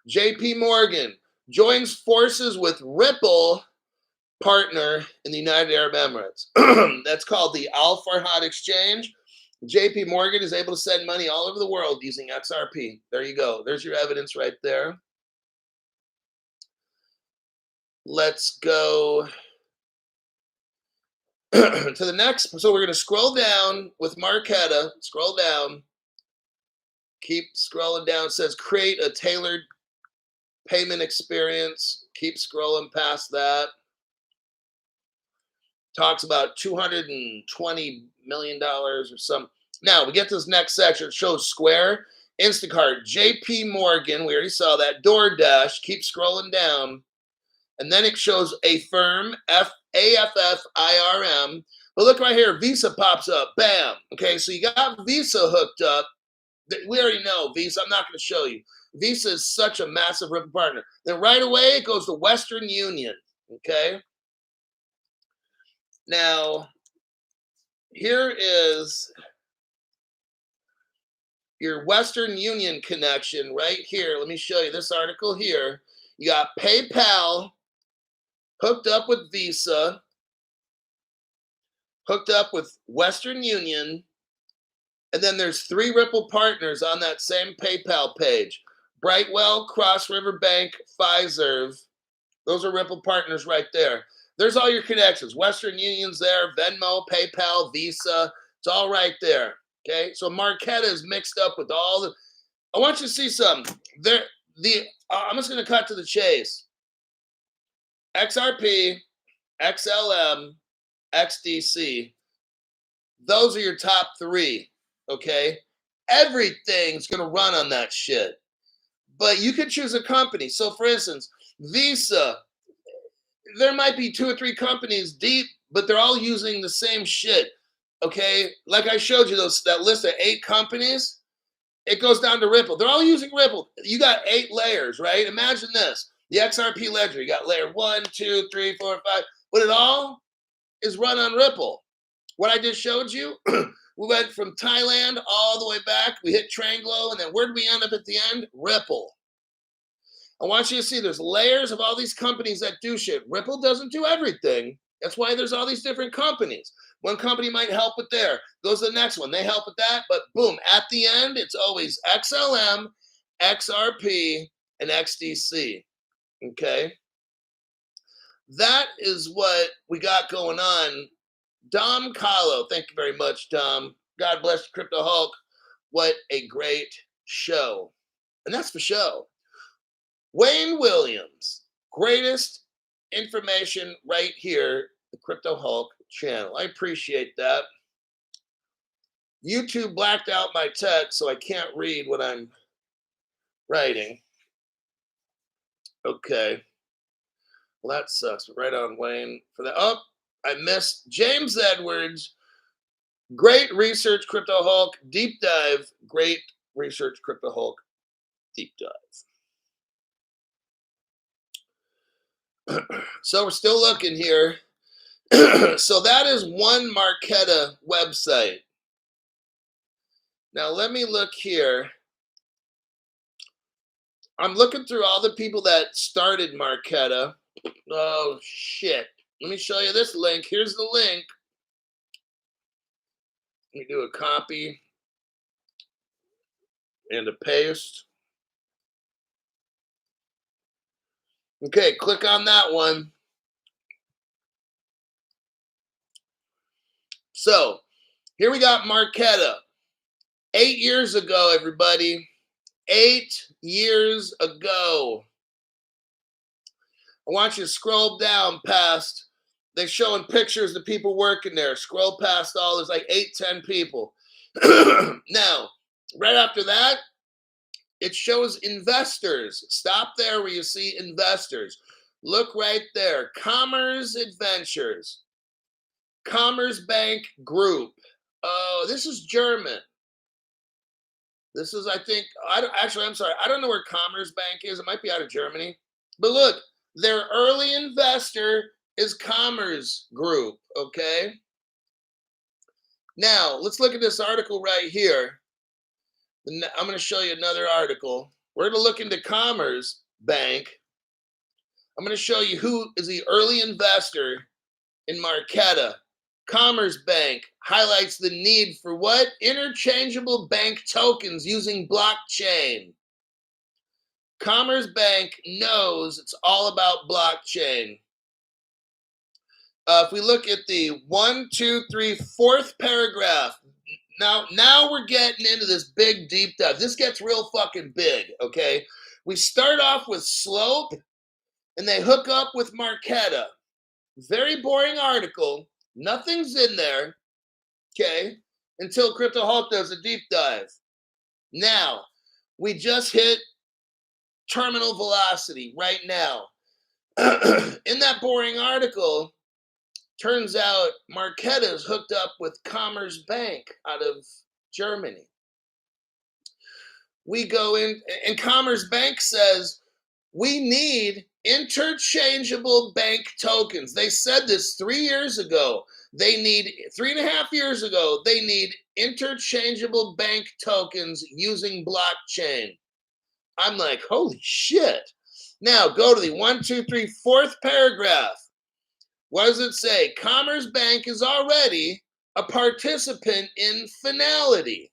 JP Morgan joins forces with Ripple partner in the United Arab Emirates. That's called the Al Farhad Exchange. JP Morgan is able to send money all over the world using XRP. There you go. There's your evidence right there. Let's go to the next. So we're going to scroll down with Marqeta. Scroll down. Keep scrolling down. It says create a tailored payment experience. Keep scrolling past that. Talks about $220 million or something. Now we get to this next section. It shows Square, Instacart, JP Morgan. We already saw that. DoorDash. Keep scrolling down. And then it shows Affirm, AFFIRM. But look right here. Visa pops up. Bam. Okay, so you got Visa hooked up. We already know Visa. I'm not going to show you. Visa is such a massive Ripple partner. Then right away, it goes to Western Union. Okay. Now, here is your Western Union connection right here. Let me show you this article here. You got PayPal hooked up with Visa, hooked up with Western Union, and then there's 3 Ripple partners on that same PayPal page. Brightwell, Cross River Bank, Fiserv. Those are Ripple partners right there. There's all your connections. Western Union's there, Venmo, PayPal, Visa. It's all right there. Okay, so Marqeta is mixed up with all the. I want you to see something. I'm just going to cut to the chase. XRP, XLM, XDC. Those are your top 3. Okay, everything's going to run on that shit. But you could choose a company. So, for instance, Visa. There might be 2 or 3 companies deep, but they're all using the same shit. Okay, like I showed you that list of 8 companies. It goes down to Ripple. They're all using Ripple. You got 8 layers, right? Imagine this: the XRP ledger. You got layer 1, 2, 3, 4, 5, but it all is run on Ripple. What I just showed you, we went from Thailand all the way back. We hit Tranglo, and then where did we end up at the end? Ripple. I want you to see there's layers of all these companies that do shit. Ripple doesn't do everything. That's why there's all these different companies. One company might help with there. Goes to the next one. They help with that. But boom, at the end, it's always XLM, XRP, and XDC. Okay? That is what we got going on. Dom Kahlo. Thank you very much, Dom. God bless you, Crypto Hulk. What a great show. And that's for show. Wayne Williams, greatest information right here, the Crypto Hulk channel. I appreciate that. YouTube blacked out my text, so I can't read what I'm writing. Okay. Well, that sucks. Right on, Wayne, for that. Oh, I missed James Edwards. Great research, Crypto Hulk. Deep dive. Great research, Crypto Hulk. Deep dive. So we're still looking here. So that is one Marqeta website. Now let me look here. I'm looking through all the people that started Marqeta. Oh shit. Let me show you this link. Here's the link. Let me do a copy and a paste. Okay, click on that one. So here we got Marqeta. 8 years ago, everybody. 8 years ago. I want you to scroll down past. They're showing pictures of people working there. Scroll past all. There's like 8, 10 people. Now, right after that, it shows investors. Stop there where you see investors. Look right there. Commerce Adventures. Commerce Bank Group. Oh, this is German. This is, I think, I'm sorry. I don't know where Commerce Bank is. It might be out of Germany. But look, their early investor is Commerce Group, okay? Now, let's look at this article right here. I'm going to show you another article. We're going to look into Commerce Bank. I'm going to show you who is the early investor in Marqeta. Commerce Bank highlights the need for what? Interchangeable bank tokens using blockchain. Commerce Bank knows it's all about blockchain. If we look at the 1, 2, 3, 4th paragraph, now we're getting into this big deep dive. This gets real fucking big, okay? We start off with Slope, and they hook up with Marqeta. Very boring article. Nothing's in there, okay? Until Crypto Hulk does a deep dive. Now, we just hit terminal velocity right now. In that boring article, turns out Marqeta is hooked up with Commerce Bank out of Germany. We go in, and Commerce Bank says, we need interchangeable bank tokens. They said this 3 years ago. They need, 3.5 years ago, they need interchangeable bank tokens using blockchain. I'm like, holy shit. Now go to the 1, 2, 3, 4th paragraph. What does it say? Commerce Bank is already a participant in Finality.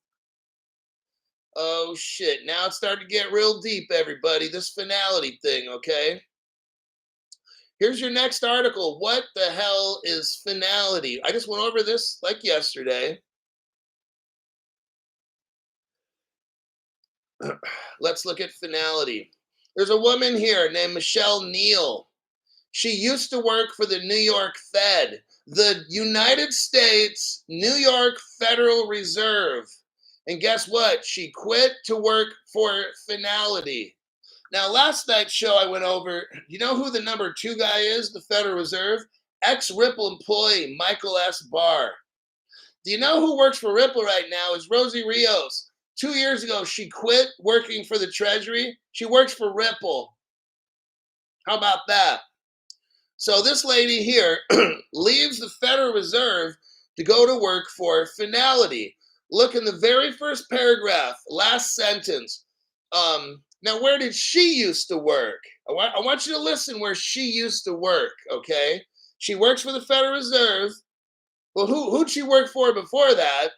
Oh shit, now it's starting to get real deep, everybody. This Finality thing, okay? Here's your next article. What the hell is Finality? I just went over this like yesterday. Let's look at Finality. There's a woman here named Michelle Neal. She used to work for the New York Fed, the United States New York Federal Reserve. And guess what? She quit to work for Finality. Now, last night's show I went over, you know who the number 2 guy is, the Federal Reserve? Ex-Ripple employee, Michael S. Barr. Do you know who works for Ripple right now? Is Rosie Rios. 2 years ago, she quit working for the Treasury. She works for Ripple. How about that? So this lady here leaves the Federal Reserve to go to work for Finality. Look in the very first paragraph, last sentence. Now, where did she used to work? I want you to listen where she used to work, okay? She works for the Federal Reserve. Well, who'd she work for before that?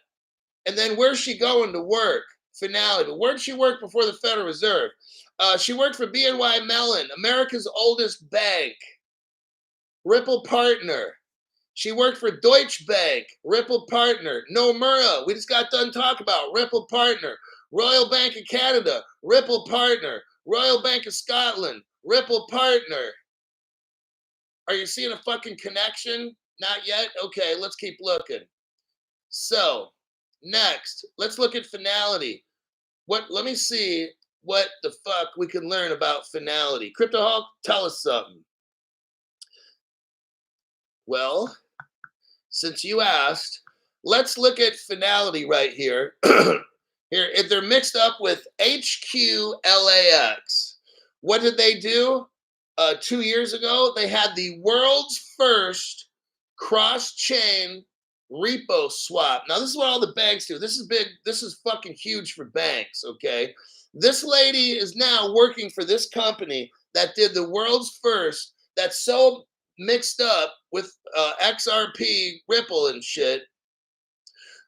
And then where's she going to work? Finality. But where'd she work before the Federal Reserve? She worked for BNY Mellon, America's oldest bank. Ripple partner. She worked for Deutsche Bank, Ripple partner. Nomura, we just got done talking about Ripple partner. Royal Bank of Canada, Ripple partner. Royal Bank of Scotland, Ripple partner. Are you seeing a fucking connection? Not yet? Okay, let's keep looking. So, next, let's look at Finality. Let me see what the fuck we can learn about Finality. Crypto Hulk, tell us something. Well, since you asked, let's look at Finality right here. Here, if they're mixed up with HQLAX. What did they do? 2 years ago, they had the world's first cross-chain repo swap. Now, this is what all the banks do. This is big. This is fucking huge for banks, okay? This lady is now working for this company that did the world's first, that's so mixed up with XRP, Ripple, and shit.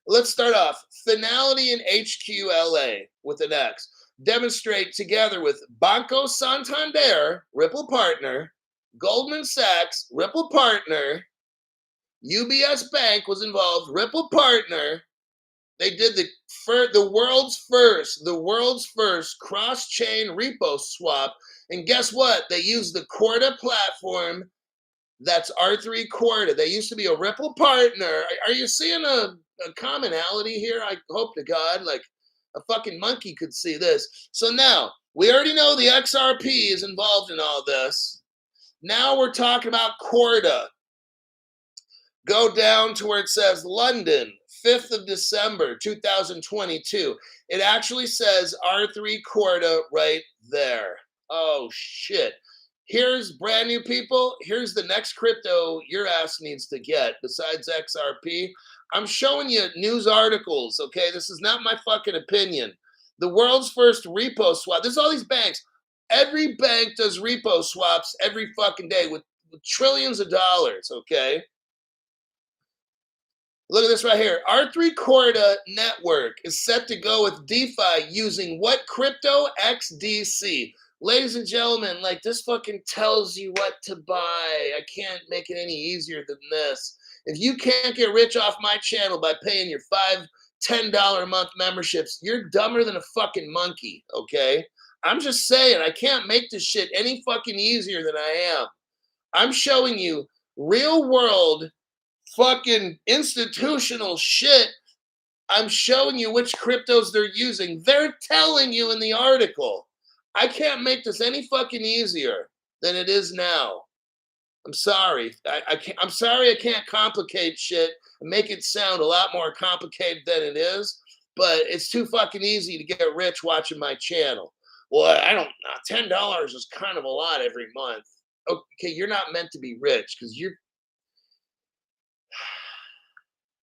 Let's start off. Finality and HQLA with an X demonstrate together with Banco Santander, Ripple partner, Goldman Sachs, Ripple partner, UBS Bank was involved, Ripple partner. They did the world's first cross-chain repo swap. And guess what? They used the Corda platform. That's R3 Corda. They used to be a Ripple partner. Are you seeing a commonality here? I hope to God, like a fucking monkey could see this. So now, we already know the XRP is involved in all this. Now we're talking about Corda. Go down to where it says London, 5th of December, 2022. It actually says R3 Corda right there. Oh, shit. Here's brand new people. Here's the next crypto your ass needs to get besides XRP. I'm showing you news articles, okay? This is not my fucking opinion. The world's first repo swap. There's all these banks. Every bank does repo swaps every fucking day with trillions of dollars, okay? Look at this right here. R3 Corda network is set to go with DeFi using what crypto? XDC. Ladies and gentlemen, like this fucking tells you what to buy. I can't make it any easier than this. If you can't get rich off my channel by paying your $5, $10 a month memberships, you're dumber than a fucking monkey, okay? I'm just saying, I can't make this shit any fucking easier than I am. I'm showing you real world fucking institutional shit. I'm showing you which cryptos they're using. They're telling you in the article. I can't make this any fucking easier than it is now. I'm sorry. I'm sorry I can't complicate shit and make it sound a lot more complicated than it is, but it's too fucking easy to get rich watching my channel. Well, I don't know. $10 is kind of a lot every month. Okay, you're not meant to be rich because you're...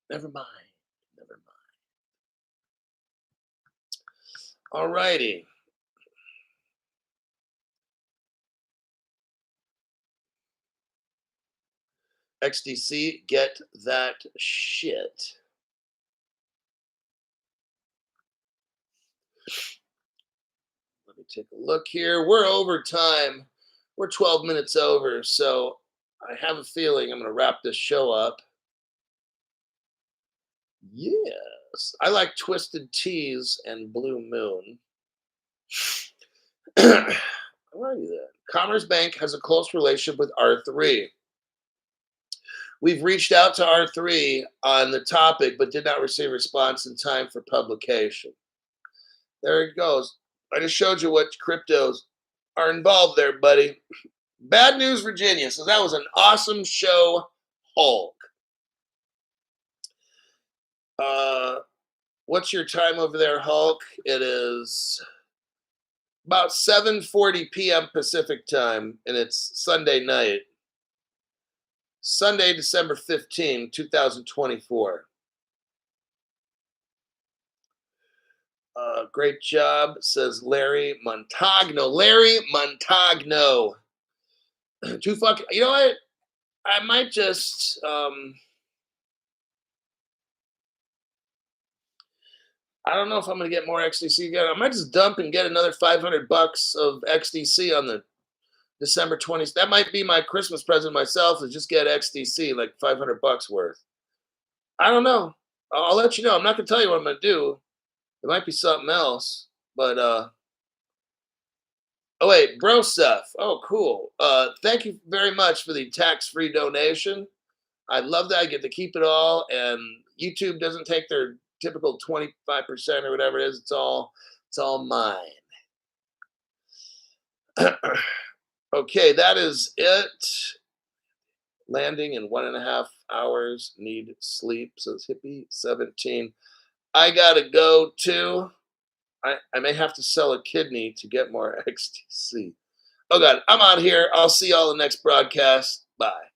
Never mind. Never mind. All righty. XDC, get that shit. Let me take a look here. We're over time. We're 12 minutes over, so I have a feeling I'm going to wrap this show up. Yes. I like Twisted Teas and Blue Moon. Where are you then? Commerce Bank has a close relationship with R3. We've reached out to R3 on the topic, but did not receive a response in time for publication. There it goes. I just showed you what cryptos are involved there, buddy. Bad News Virginia. So that was an awesome show, Hulk. What's your time over there, Hulk? It is about 7:40 p.m. Pacific time, and it's Sunday night. Sunday, December 15, 2024. Great job, says Larry Montagno. Larry Montagno. Too fucking... You know what? I might just... I don't know if I'm going to get more XDC again. I might just dump and get another $500 of XDC on the December 20th. That might be my Christmas present myself, is just get XDC, like $500 worth. I don't know. I'll let you know. I'm not going to tell you what I'm going to do. It might be something else. But, oh, wait, bro stuff. Oh, cool. Thank you very much for the tax-free donation. I love that. I get to keep it all, and YouTube doesn't take their typical 25% or whatever it is. It's all mine. Okay, that is it. Landing in 1.5 hours. Need sleep, says Hippie 17. I gotta go too. I may have to sell a kidney to get more XTC. Oh God, I'm out here. I'll see y'all in the next broadcast. Bye.